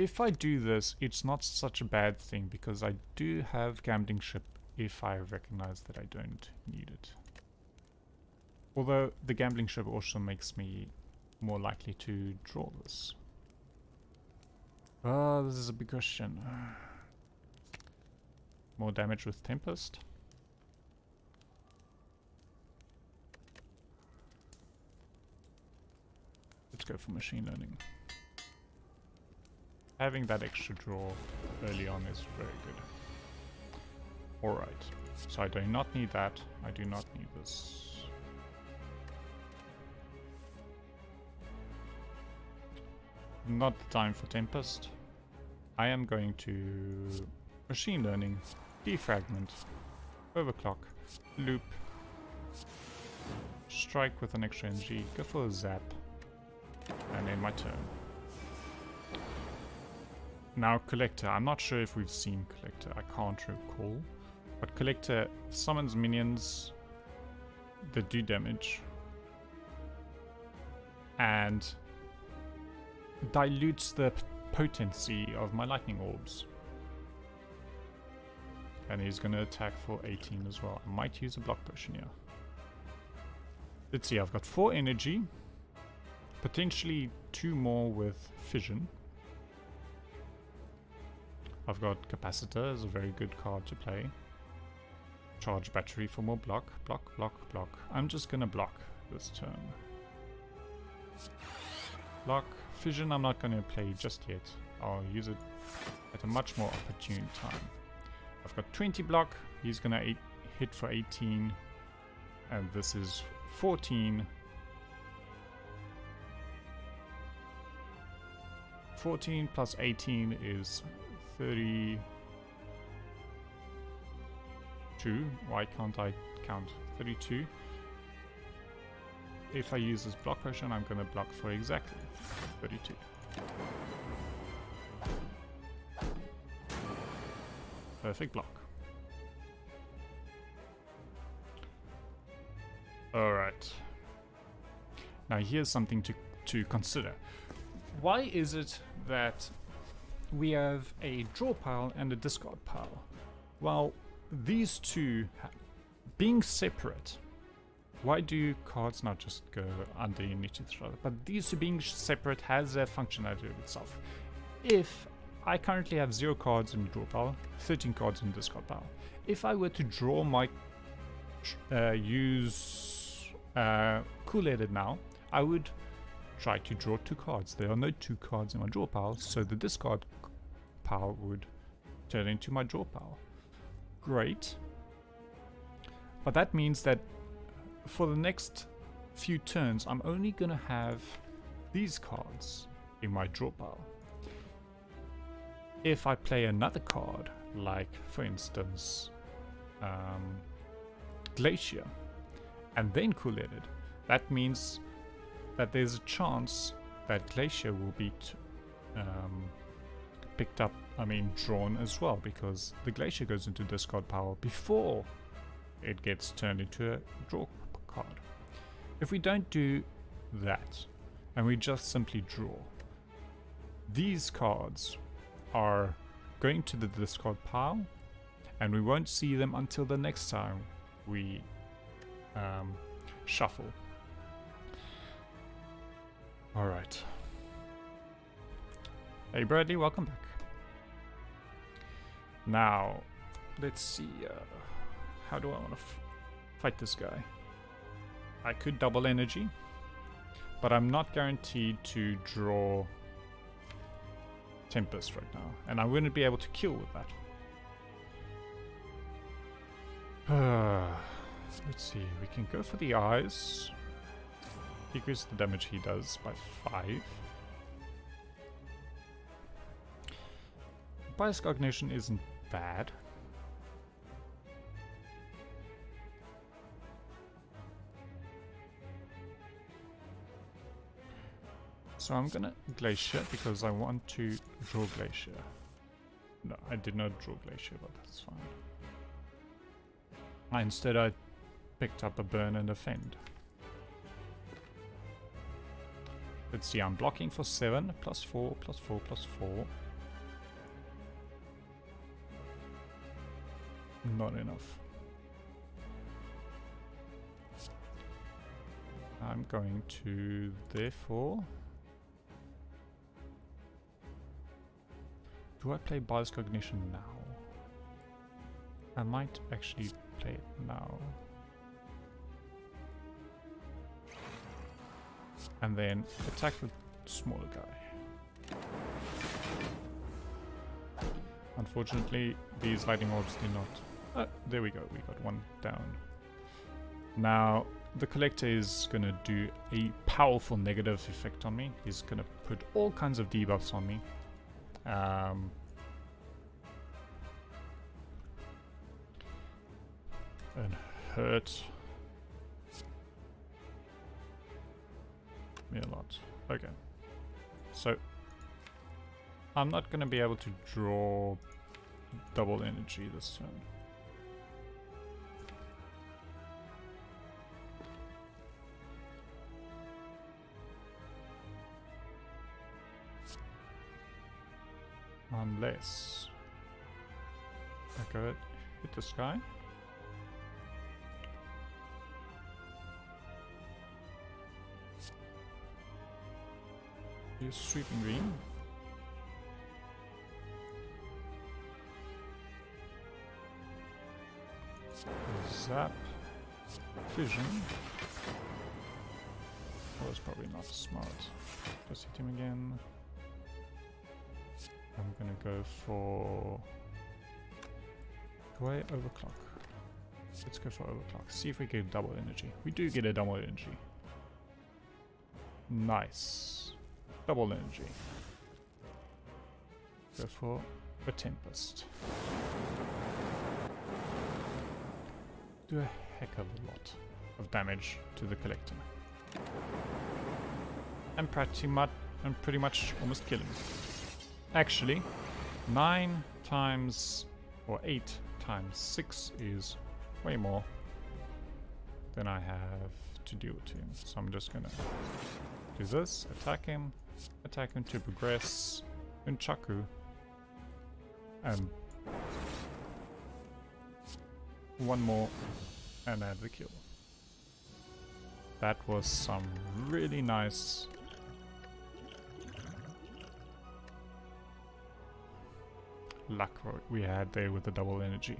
if I do this, it's not such a bad thing because I do have Gambling Ship if I recognize that I don't need it. Although the Gambling Ship also makes me more likely to draw this. Oh, this is a big question. More damage with Tempest. Let's go for Machine Learning. Having that extra draw early on is very good. Alright, so I do not need that. I do not need this. Not the time for Tempest. I am going to Machine Learning, Defragment, Overclock, Loop, Strike with an extra energy, go for a Zap, and end my turn. Now Collector, I'm not sure if we've seen Collector, I can't recall. But Collector summons minions that do damage and dilutes the potency of my lightning orbs. And he's gonna attack for 18 as well. I might use a block potion here. Let's see, I've got 4 energy, potentially 2 more with fission. I've got Capacitor as a very good card to play. Charge battery for more block. Block, block, block. I'm just gonna block this turn. Block. Fission I'm not gonna play just yet. I'll use it at a much more opportune time. I've got 20 block. He's gonna hit for 18. And this is 14. 14 plus 18 is 32. Why can't I count? 32. If I use this block potion, I'm going to block for exactly 32. Perfect block. Alright. Now here's something to consider. Why is it that we have a draw pile and a discard pile? Well, these two being separate, why do cards not just go underneath each other? But these two being separate has a functionality of itself. If I currently have 0 cards in the draw pile, 13 cards in the discard pile. If I were to draw my Cool-Headed now, I would try to draw 2 cards. There are no 2 cards in my draw pile, so the discard pile would turn into my draw pile. Great. But that means that for the next few turns, I'm only gonna have these cards in my draw pile. If I play another card, like for instance Glacier, and then Cool-Headed, that means that there's a chance that Glacier will be picked up, drawn as well, because the Glacier goes into discard pile before it gets turned into a draw card. If we don't do that, and we just simply draw, these cards are going to the discard pile, and we won't see them until the next time we shuffle. Alright. Hey Bradley, welcome back. Now, let's see, how do I want to fight this guy? I could double energy, but I'm not guaranteed to draw Tempest right now, and I wouldn't be able to kill with that. Let's see, we can go for the eyes. Decrease the damage he does by 5. Bias Cognition isn't bad. So I'm gonna Glacier because I want to draw Glacier. No, I did not draw Glacier, but that's fine. Instead I picked up a Burn and a Fend. Let's see, I'm blocking for 7, plus 4, plus 4, plus 4. not enough. I'm going to therefore... Do I play Bias Cognition now? I might actually play it now. And then attack the smaller guy. Unfortunately, these lightning orbs did not... there we go, we got one down. Now, the Collector is gonna do a powerful negative effect on me. He's gonna put all kinds of debuffs on me. And hurt me a lot. Okay. So, I'm not gonna be able to draw double energy this turn. Unless I go hit this guy. Use sweeping green. Zap. Fission. That was probably not smart. Just hit him again. I'm gonna go for... Do I overclock? Let's go for overclock. See if we get double energy. We do get a double energy. Nice. Double energy. Go for a Tempest. Do a heck of a lot of damage to the Collector. And pretty much almost kill him. Actually, 9 times or 8 times 6 is way more than I have to deal to him. So I'm just gonna do this, attack him to progress Nunchaku, and one more and add the kill. That was some really nice luck we had there with the double energy.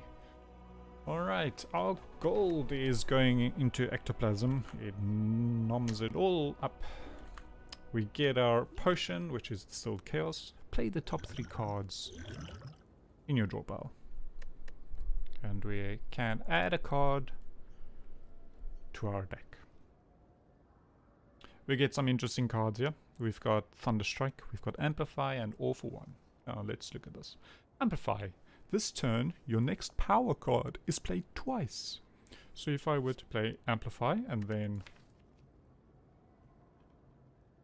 Alright, our gold is going into ectoplasm. It noms it all up. We get our potion, which is still chaos. Play the top 3 cards in your draw pile. And we can add a card to our deck. We get some interesting cards here. We've got Thunderstrike, we've got Amplify, and All for One. Now let's look at this. Amplify. This turn, your next power card is played twice. So if I were to play Amplify and then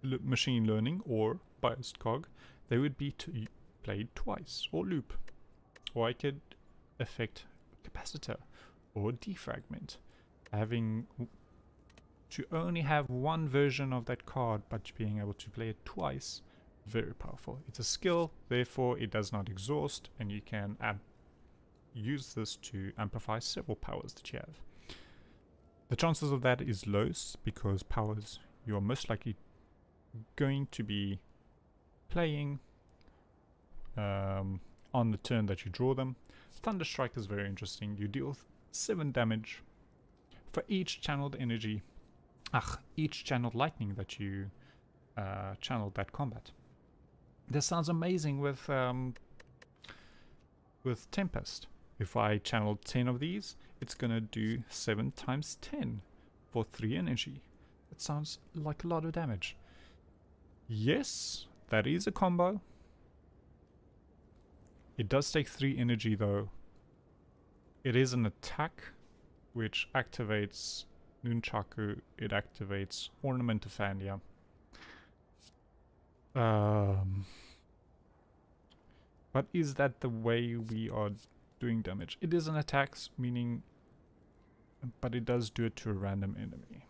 Machine Learning or Biased Cog, they would be played twice, or loop. Or I could affect Capacitor or Defragment. Having to only have one version of that card, but being able to play it twice, very powerful. It's a skill, therefore it does not exhaust, and you can use this to amplify several powers that you have. The chances of that is low because powers you're most likely going to be playing on the turn that you draw them. Thunderstrike is very interesting. You deal 7 damage for each channeled energy, each channeled lightning that you channeled that combat. This sounds amazing with Tempest. If I channel 10 of these, it's gonna do 7 times 10 for 3 energy. That sounds like a lot of damage. Yes, that is a combo. It does take 3 energy though. It is an attack which activates Nunchaku, it activates Ornament of Fandia. But is that the way we are doing damage? It is an attack, meaning, but it does do it to a random enemy.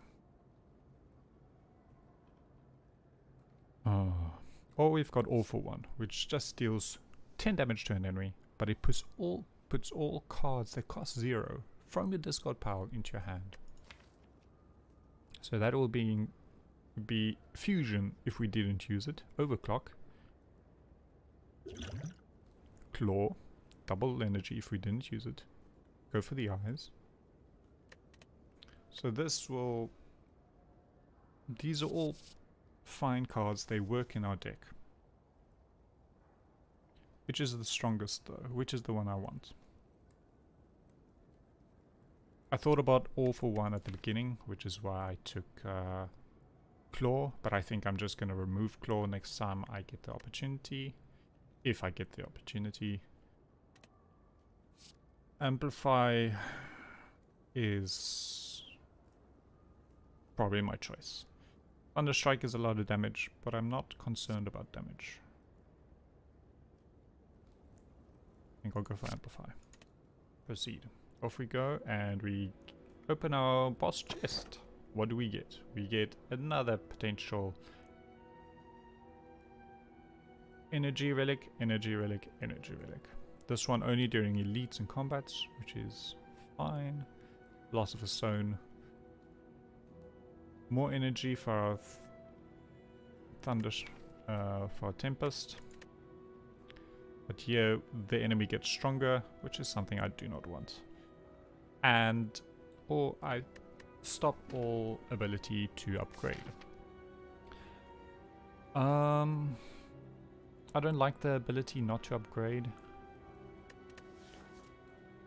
Or we've got All for One, which just deals 10 damage to an enemy, but it puts all puts all cards that cost 0 from your discard pile into your hand. So that will be Fusion if we didn't use it, Overclock, Claw, double energy if we didn't use it, go for the eyes. So these are all fine cards, they work in our deck. Which is the strongest though? Which is the one I want? I thought about All for One at the beginning, which is why I took Claw, but I think I'm just going to remove Claw next time I get the opportunity. If I get the opportunity. Amplify is probably my choice. Thunderstrike is a lot of damage, but I'm not concerned about damage. I think I'll go for Amplify. Proceed. Off we go, and we open our boss chest. What do we get? We get another potential energy relic, energy relic, energy relic. This one only during elites and combats, which is fine. Loss of a stone. More energy for our thunder, for our tempest. But here the enemy gets stronger, which is something I do not want. And I stop all ability to upgrade. I don't like the ability not to upgrade.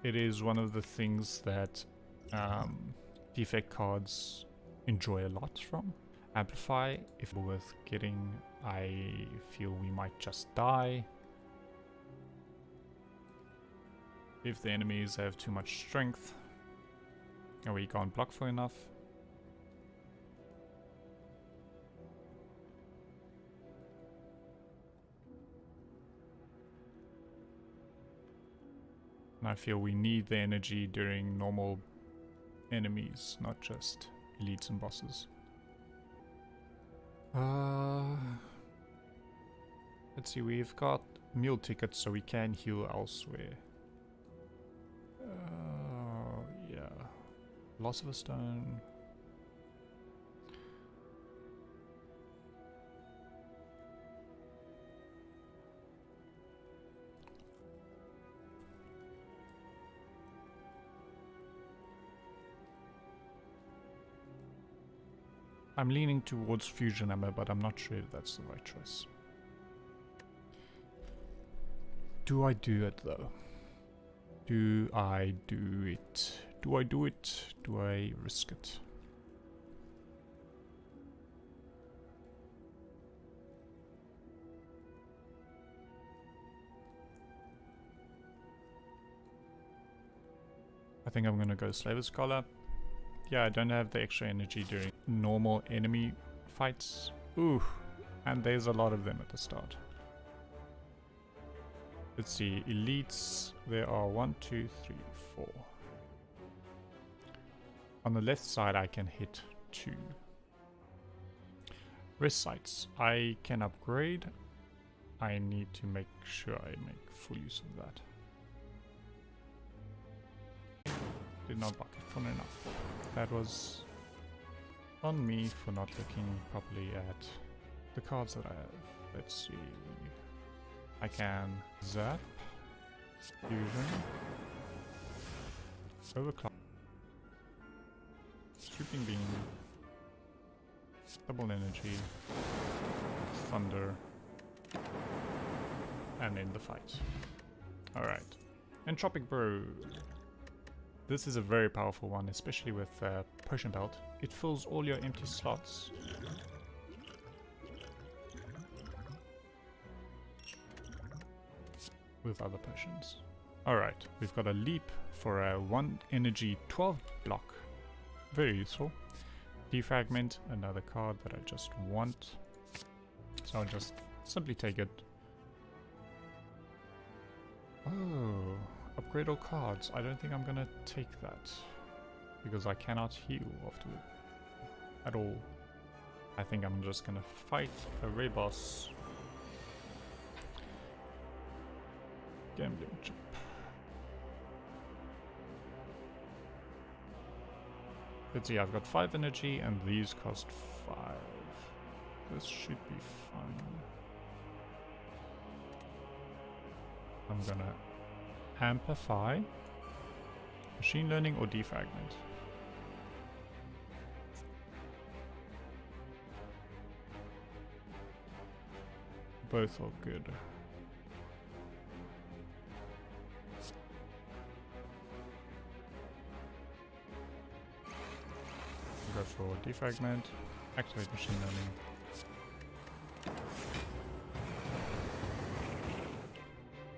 It is one of the things that defect cards enjoy a lot from. Amplify, if worth getting, I feel we might just die. If the enemies have too much strength, and we can't block for enough. And I feel we need the energy during normal enemies, not just elites and bosses. Let's see, we've got meal tickets so we can heal elsewhere. Yeah. Loss of a stone. I'm leaning towards fusion ammo, but I'm not sure if that's the right choice. Do I do it though? Do I do it? Do I do it? Do I risk it? I think I'm gonna go Slay the Spire. Yeah, I don't have the extra energy during normal enemy fights. Ooh, and there's a lot of them at the start. Let's see, elites, there are 1, 2, 3, 4. On the left side I can hit 2. Rest sites, I can upgrade. I need to make sure I make full use of that. Did not bucket fun enough. That was on me for not looking properly at the cards that I have. Let's see. I can zap, fusion, overclock, sweeping beam, double energy, thunder, and end the fight. Alright. Entropic Brew. This is a very powerful one, especially with Potion Belt. It fills all your empty slots. With other potions. Alright, we've got a leap for a 1 energy 12 block. Very useful. Defragment, another card that I just want. So I'll just simply take it. Oh, upgrade all cards. I don't think I'm gonna take that. Because I cannot heal afterward. At all. I think I'm just gonna fight a Ray boss. Gambling chip. Let's see, I've got 5 energy and these cost 5. This should be fun. I'm gonna amplify, machine learning or defragment. Both are good. Go for defragment, activate machine learning.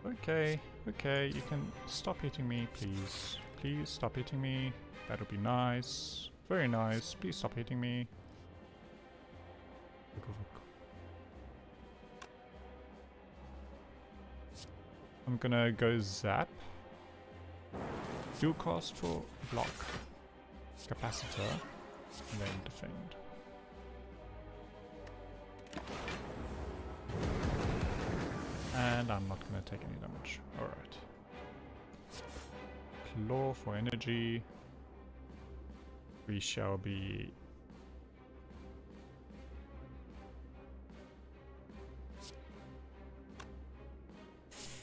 Okay, okay, you can stop hitting me, please. Please stop hitting me. That would be nice. Very nice. Please stop hitting me. I'm gonna go zap. Dual cost for block. Capacitor. And then defend. And I'm not gonna take any damage. Alright. Claw for energy. We shall be...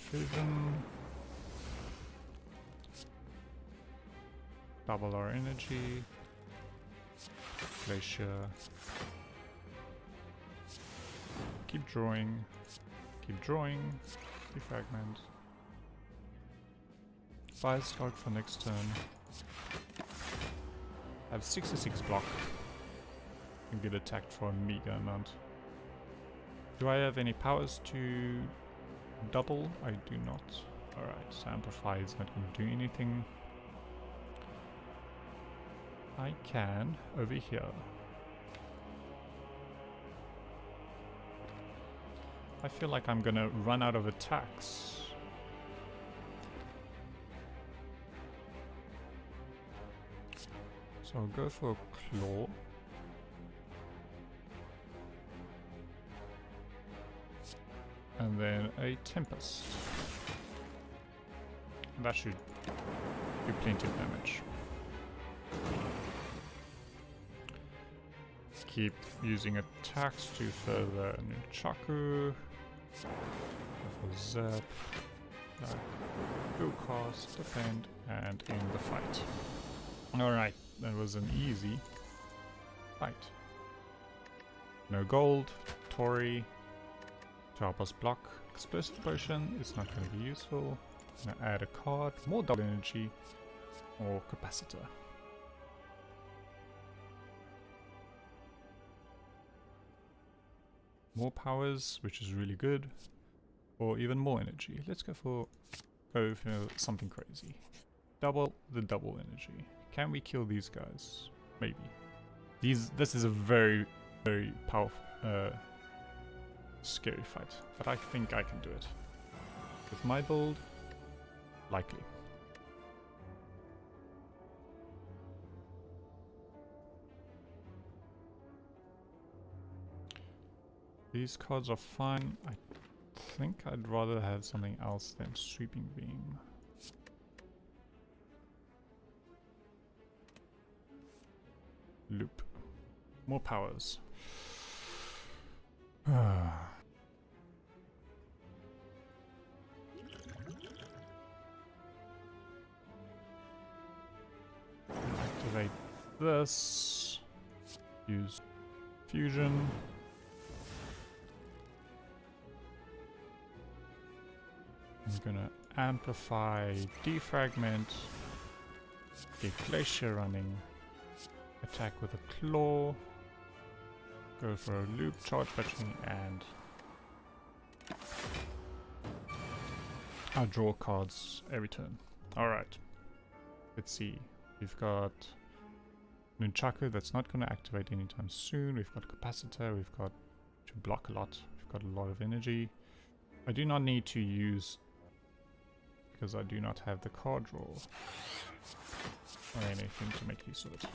Fission. Double our energy. Glacier. Keep drawing. Keep drawing. Defragment. Fire Stalk for next turn. I have 66 block. And get attacked for a meager amount. Do I have any powers to double? I do not. Alright, so Amplify is not going to do anything. I can over here. I feel like I'm gonna run out of attacks. So I'll go for a claw. And then a tempest. That should do plenty of damage. Keep using attacks to further Nunchaku. Go for zap. Go cost, defend, and end the fight. Alright, that was an easy fight. No gold, Tori, to help us block. Explosive potion is not going to be useful. Now add a card, more double energy, or capacitor. More powers, which is really good, or even more energy. Let's go for something crazy. Double the double energy. Can we kill these guys? Maybe. This is a very, very powerful, scary fight, but I think I can do it. With my build, likely. These cards are fine. I think I'd rather have something else than Sweeping Beam. Loop. More powers. Activate this. Use fusion. I'm gonna amplify, defragment, get Glacier running, attack with a claw, go for a loop, charge patching, and I'll draw cards every turn. Alright, let's see. We've got Nunchaku that's not going to activate anytime soon. We've got Capacitor, we've got to block a lot, we've got a lot of energy. I do not need to use, because I do not have the card draw or anything to make use of it.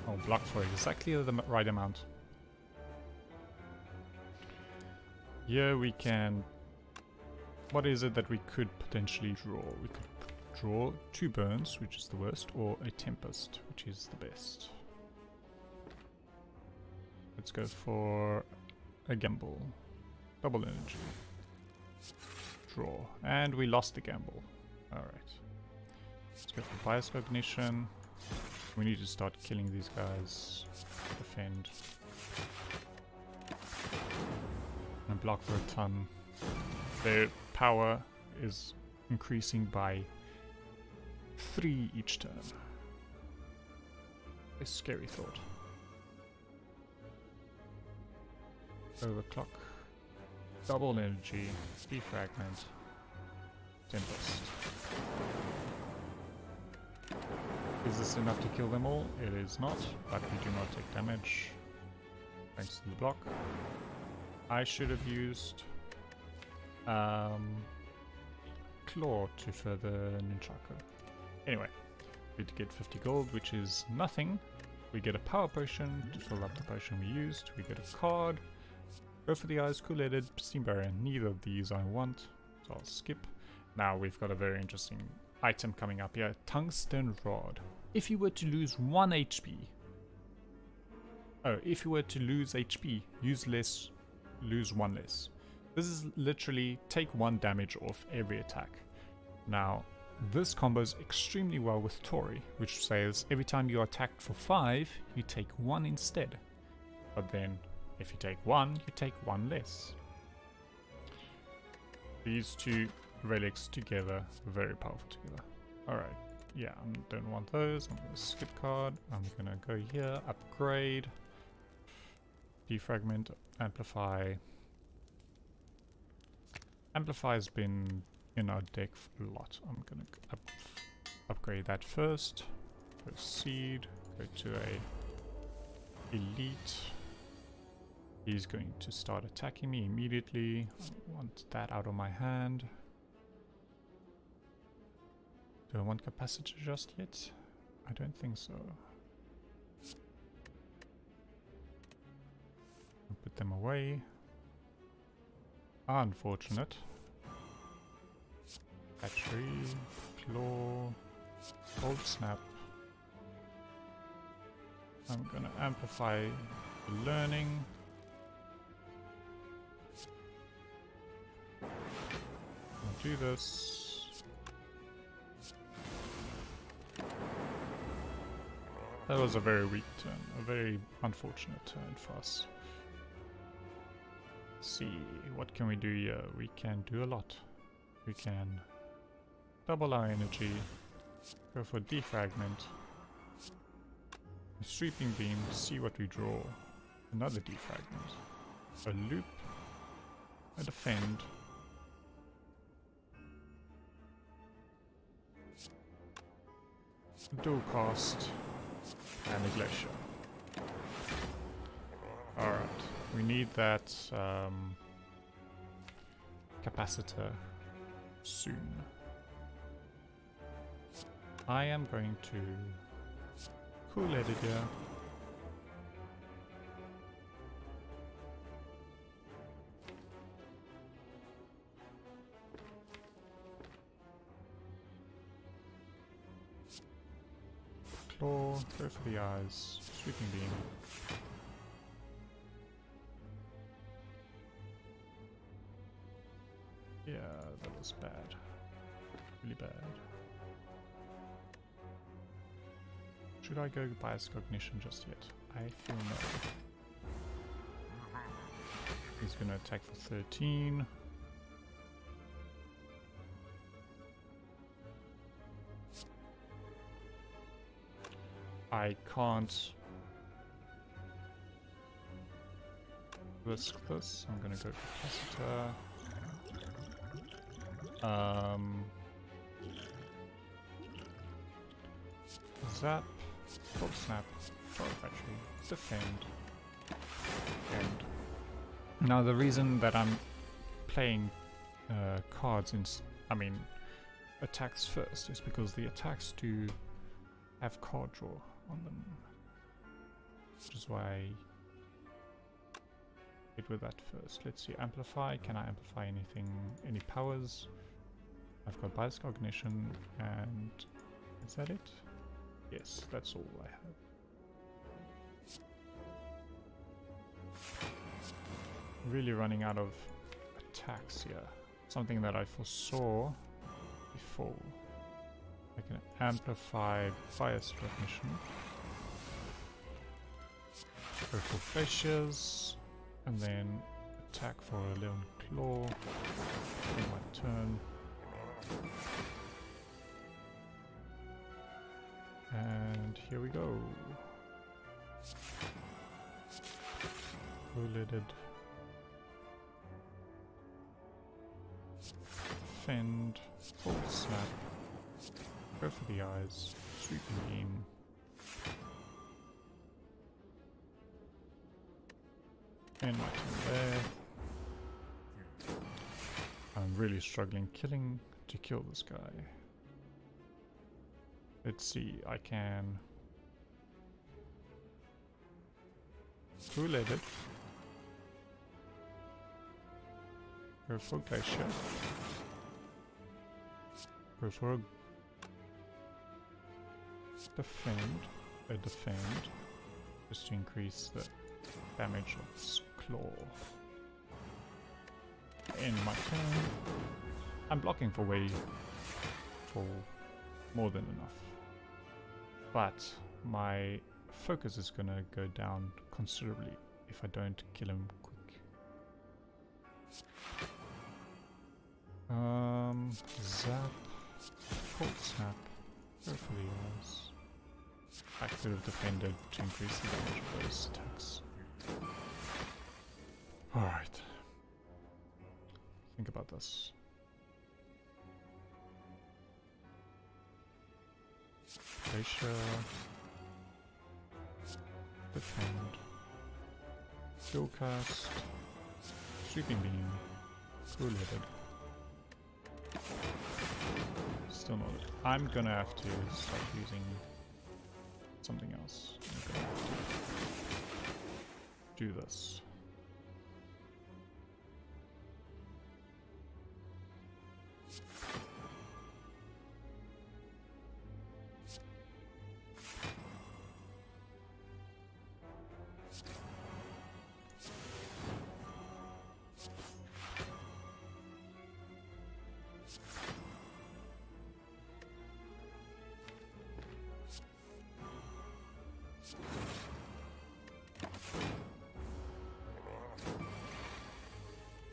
I'll block for exactly the right amount. Here we can... What is it that we could potentially draw? We could draw 2 burns, which is the worst, or a tempest, which is the best. Let's go for a gamble. Double energy. Draw. And we lost the gamble. Alright. Let's go for bias cognition. We need to start killing these guys. Defend. And block for a ton. Their power is increasing by 3 each turn. A scary thought. Overclock. Double energy. Defragment. Tempest. Is this enough to kill them all? It is not, but we do not take damage. Thanks to the block. I should have used Claw to further Nunchaku. Anyway, we get 50 gold, which is nothing. We get a power potion to fill up the potion we used. We get a card. Go for the eyes, cool-headed, steam barrier. Neither of these I want, so I'll skip. Now we've got a very interesting item coming up here. Tungsten Rod. If you were to lose 1 HP... Oh, if you were to lose HP, use less, lose 1 less. This is literally take 1 damage off every attack. Now, this combos extremely well with Tori, which says every time you are attacked for 5, you take 1 instead. But then, if you take 1, you take 1 less. These 2 relics together, very powerful together. Alright, yeah, I don't want those. I'm going to skip card. I'm going to go here, upgrade, defragment, amplify. Amplify has been in our deck a lot. I'm going to upgrade that first. Proceed, go to a elite. He's going to start attacking me immediately. I want that out of my hand. Do I want capacity just yet? I don't think so. I'll put them away. Unfortunate. Battery, claw, cold snap. I'm gonna amplify the learning. I'll do this. That was a very weak turn, a very unfortunate turn for us. Let's see, what can we do here? We can do a lot. We can double our energy, go for defragment, a sweeping beam, see what we draw, another defragment, a loop, a defend, a dual cast, and a glacier. Alright, we need that capacitor soon. I am going to cool-head it here. Claw, go for the eyes, sweeping beam. Yeah, that was bad. Really bad. Should I go bias cognition just yet? I feel no. He's gonna attack for 13. I can't risk this. I'm gonna go capacitor. Zap, cold snap, charge battery, defend, and now the reason that I'm playing cards attacks first is because the attacks do have card draw on them, which is why I hit with that first. Let's see, amplify. Can I amplify anything? Any powers? I've got Bias Cognition and... is that it? Yes, that's all I have. Really running out of attacks here. Something that I foresaw before. I can amplify Bias Recognition. Go for Glaciers, and then attack for a Leon Claw on my turn. And here we go. Blue-lidded. Fend. Full snap. Go for the eyes. Sweeping beam. And my turn there. I'm really struggling to kill this guy. Let's see, I can two-let it. Go for Glacier. Go for a defend, just to increase the damage of its claw. In my turn, I'm blocking for more than enough. But my focus is gonna go down considerably if I don't kill him quick. Zap, cold snap, go for the eyes. I could have defended to increase the damage of those attacks. Alright. Think about this. Glacier, defend, skill cast, sweeping beam, cool-headed. Still not it. I'm gonna have to start using something else. I'm gonna have to do this.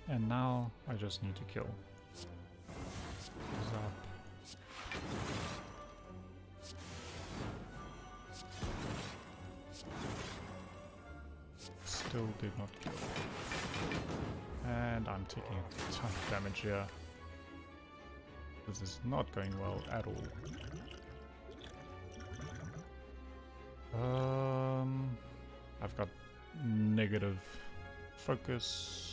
And now I just need to kill. Zap. Still did not kill. And I'm taking a ton of damage here. This is not going well at all. I've got negative focus.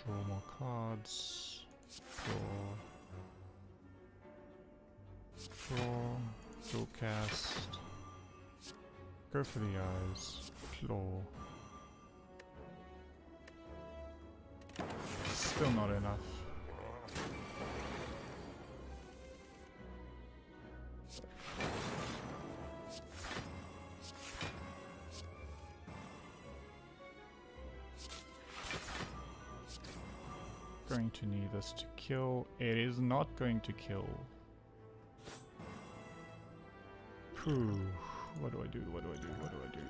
Draw more cards. Draw, cast. Go for the eyes. Claw. Still not enough. Going to need this to kill. It is not going to kill. Whew. What do I do? What do I do? What do I do?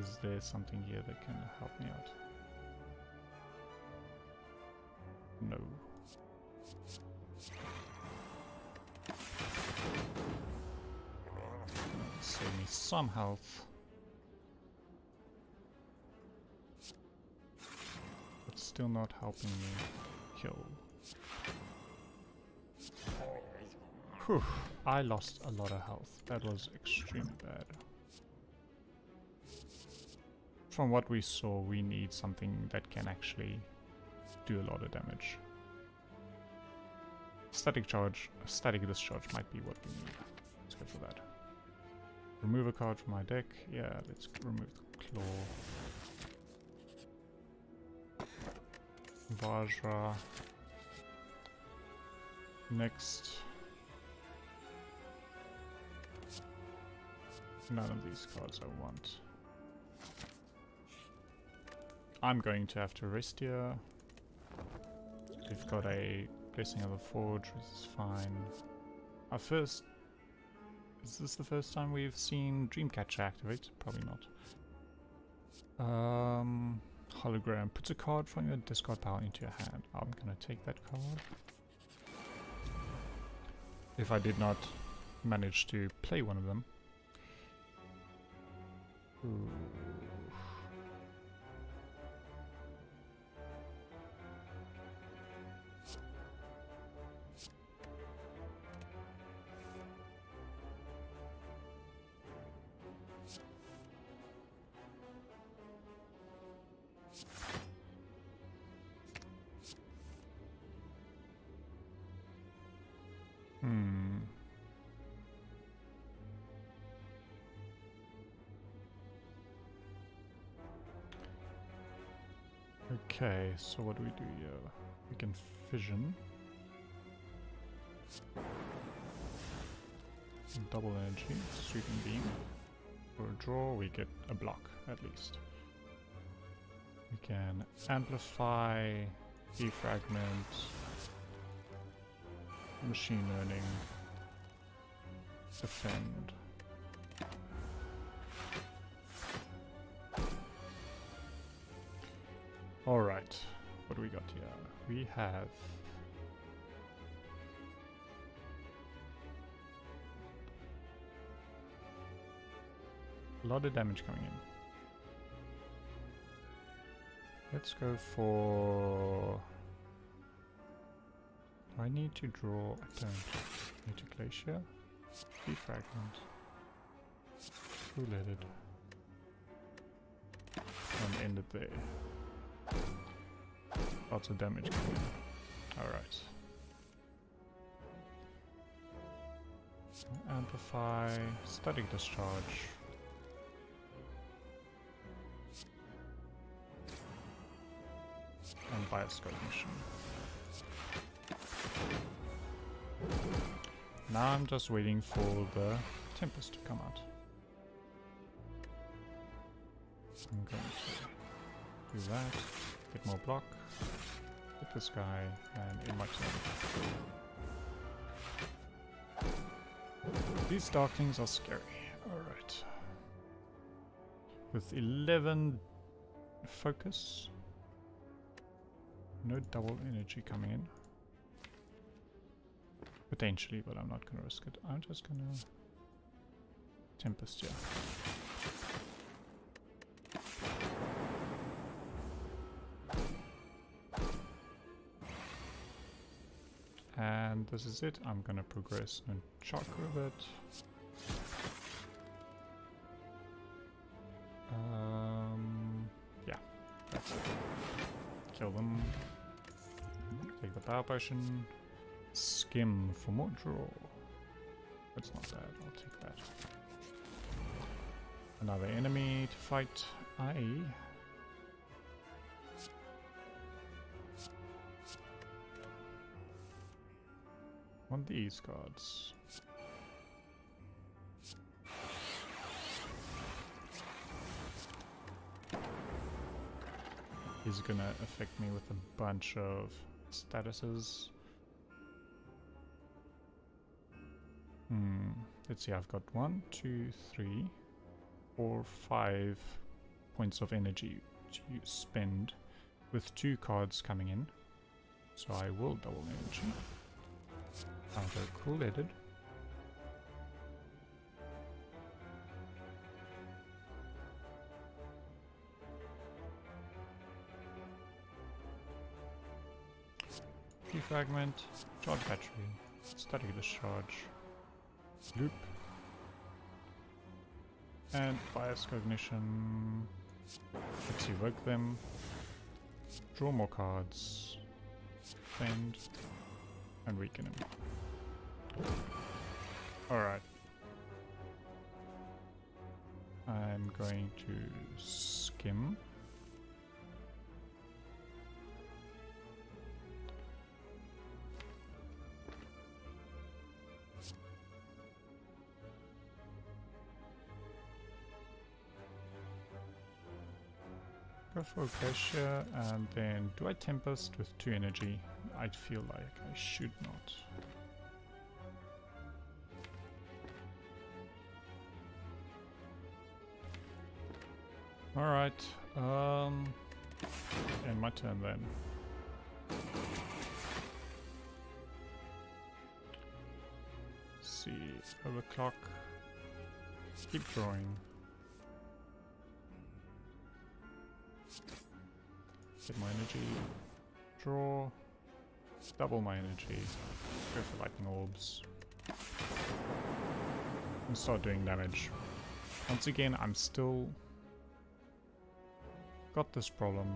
Is there something here that can help me out? No. Save me some health. But still not helping me kill. Whew. I lost a lot of health. That was extremely bad. From what we saw, we need something that can actually do a lot of damage. Static discharge might be what we need. Let's go for that. Remove a card from my deck. Yeah, let's remove the claw. Vajra. Next. None of these cards I want. I'm going to have to rest here. We've got a Blessing of the Forge, which is fine. Our first... Is this the first time we've seen Dreamcatcher activate? Probably not. Hologram. Puts a card from your discard pile into your hand. I'm gonna take that card. If I did not manage to play one of them. Ooh. Okay, so what do we do here? We can fission. Double energy, sweeping beam. For a draw, we get a block at least. We can amplify, defragment, machine learning, defend. Alright, what do we got here? We have a lot of damage coming in. Let's go for... Do I need to draw? I don't. Need to glacier. Defragment. Two-leaded. And end it there. Lots of damage coming in. Alright. Amplify. Static discharge. And bias cognition. Now I'm just waiting for the Tempest to come out. I'm going to do that. Get more block. Hit this guy and in my turn. These Darklings are scary. Alright. With 11 focus. No double energy coming in. Potentially, but I'm not going to risk it. I'm just going to Tempest here. And this is it. I'm going to progress and chakra a bit. Yeah, that's it. Kill them. Take the power potion. Skim for more draw. That's not bad, I'll take that. Another enemy to fight. Want these cards. He's gonna affect me with a bunch of statuses. Let's see, I've got 1, 2, 3, 4, 5 points of energy to spend with 2 cards coming in. So I will double energy. I'll go cool-headed. Defragment, charge battery, static discharge, loop, and bias cognition. Let's evoke them, draw more cards, defend, and weaken him. Alright. I'm going to skim. go for Glacier, and then do I Tempest with 2 energy? I feel like I should not. Alright, and my turn then. Let's see, overclock, keep drawing. Get my energy, draw, double my energy, go for lightning orbs, and start doing damage. Once again, I'm still got this problem.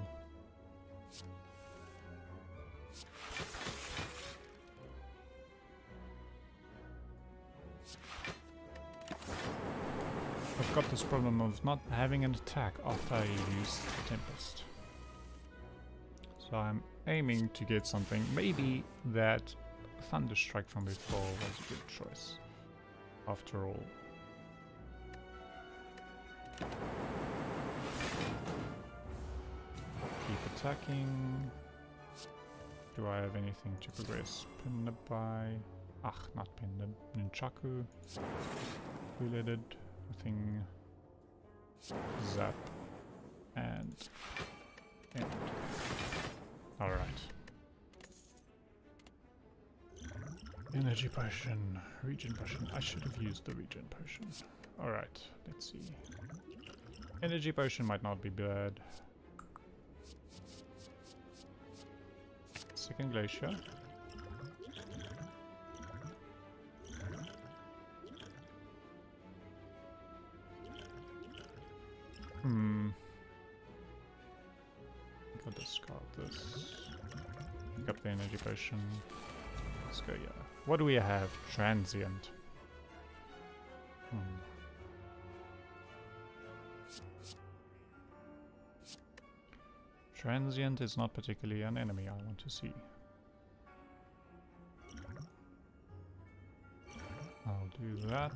I've got this problem of not having an attack after I use Tempest. So I'm aiming to get something. Maybe that Thunderstrike from before was a good choice, after all. Keep attacking. Do I have anything to progress? Pindabai. Ach, not Pinda. Nunchaku. Related. Nothing. Zap. And end. Alright. Energy potion. Regen potion. I should have used the regen potion. Alright, let's see. Energy potion might not be bad. Second Glacier. I'll discard this. Pick up the energy potion. Let's go, yeah. What do we have? Transient. Transient is not particularly an enemy I want to see. I'll do that.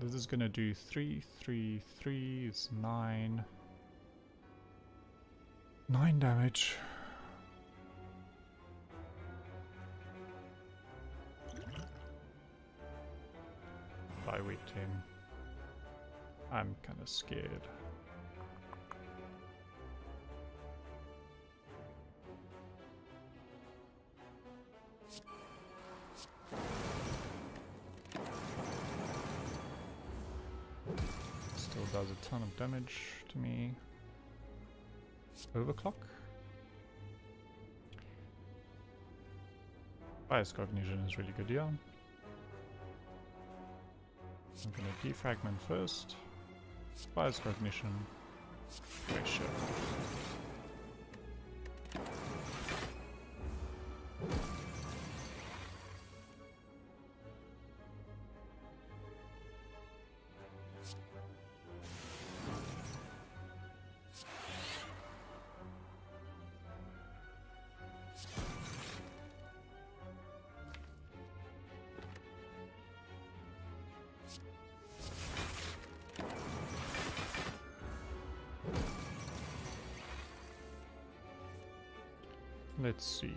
This is gonna do 3, 3, 3 is 9. 9 damage. By week 10. I'm kinda scared. Still does a ton of damage to me. Overclock. Bias Cognition is really good, yeah. I'm gonna defragment first. Bias Cognition. Make sure. Let's see.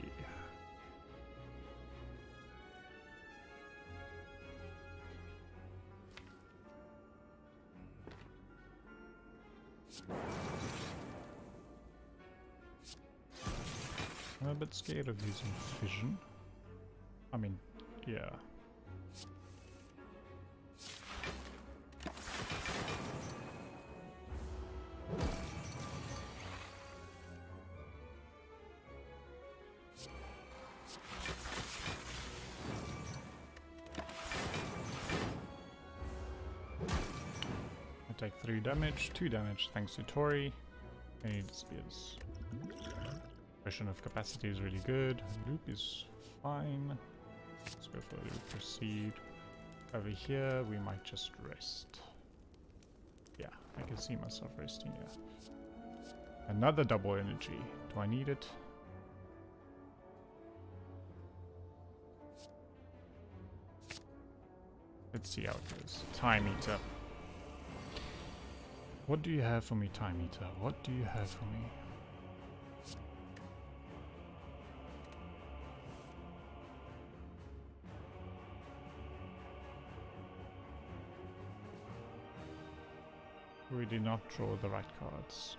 I'm a bit scared of using fission. I mean, yeah. Take 3 damage, 2 damage thanks to Tori. I need spears. Potion of capacity is really good. Loop is fine. Let's go for loop proceed. Over here we might just rest. Yeah, I can see myself resting here. Another double energy. Do I need it? Let's see how it goes. Time Eater. What do you have for me, Time Eater? What do you have for me? We did not draw the right cards.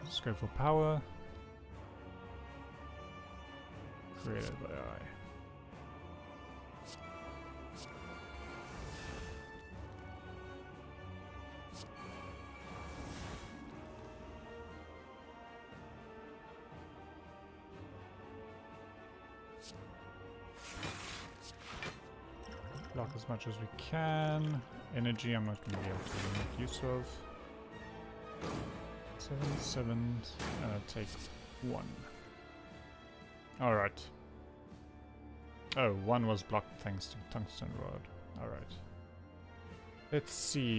Let's go for power. Created by AI. Block as much as we can. Energy I'm not going to be able to make use of. 7, take 1. Alright. Oh, 1 was blocked thanks to Tungsten Rod. Alright. Let's see.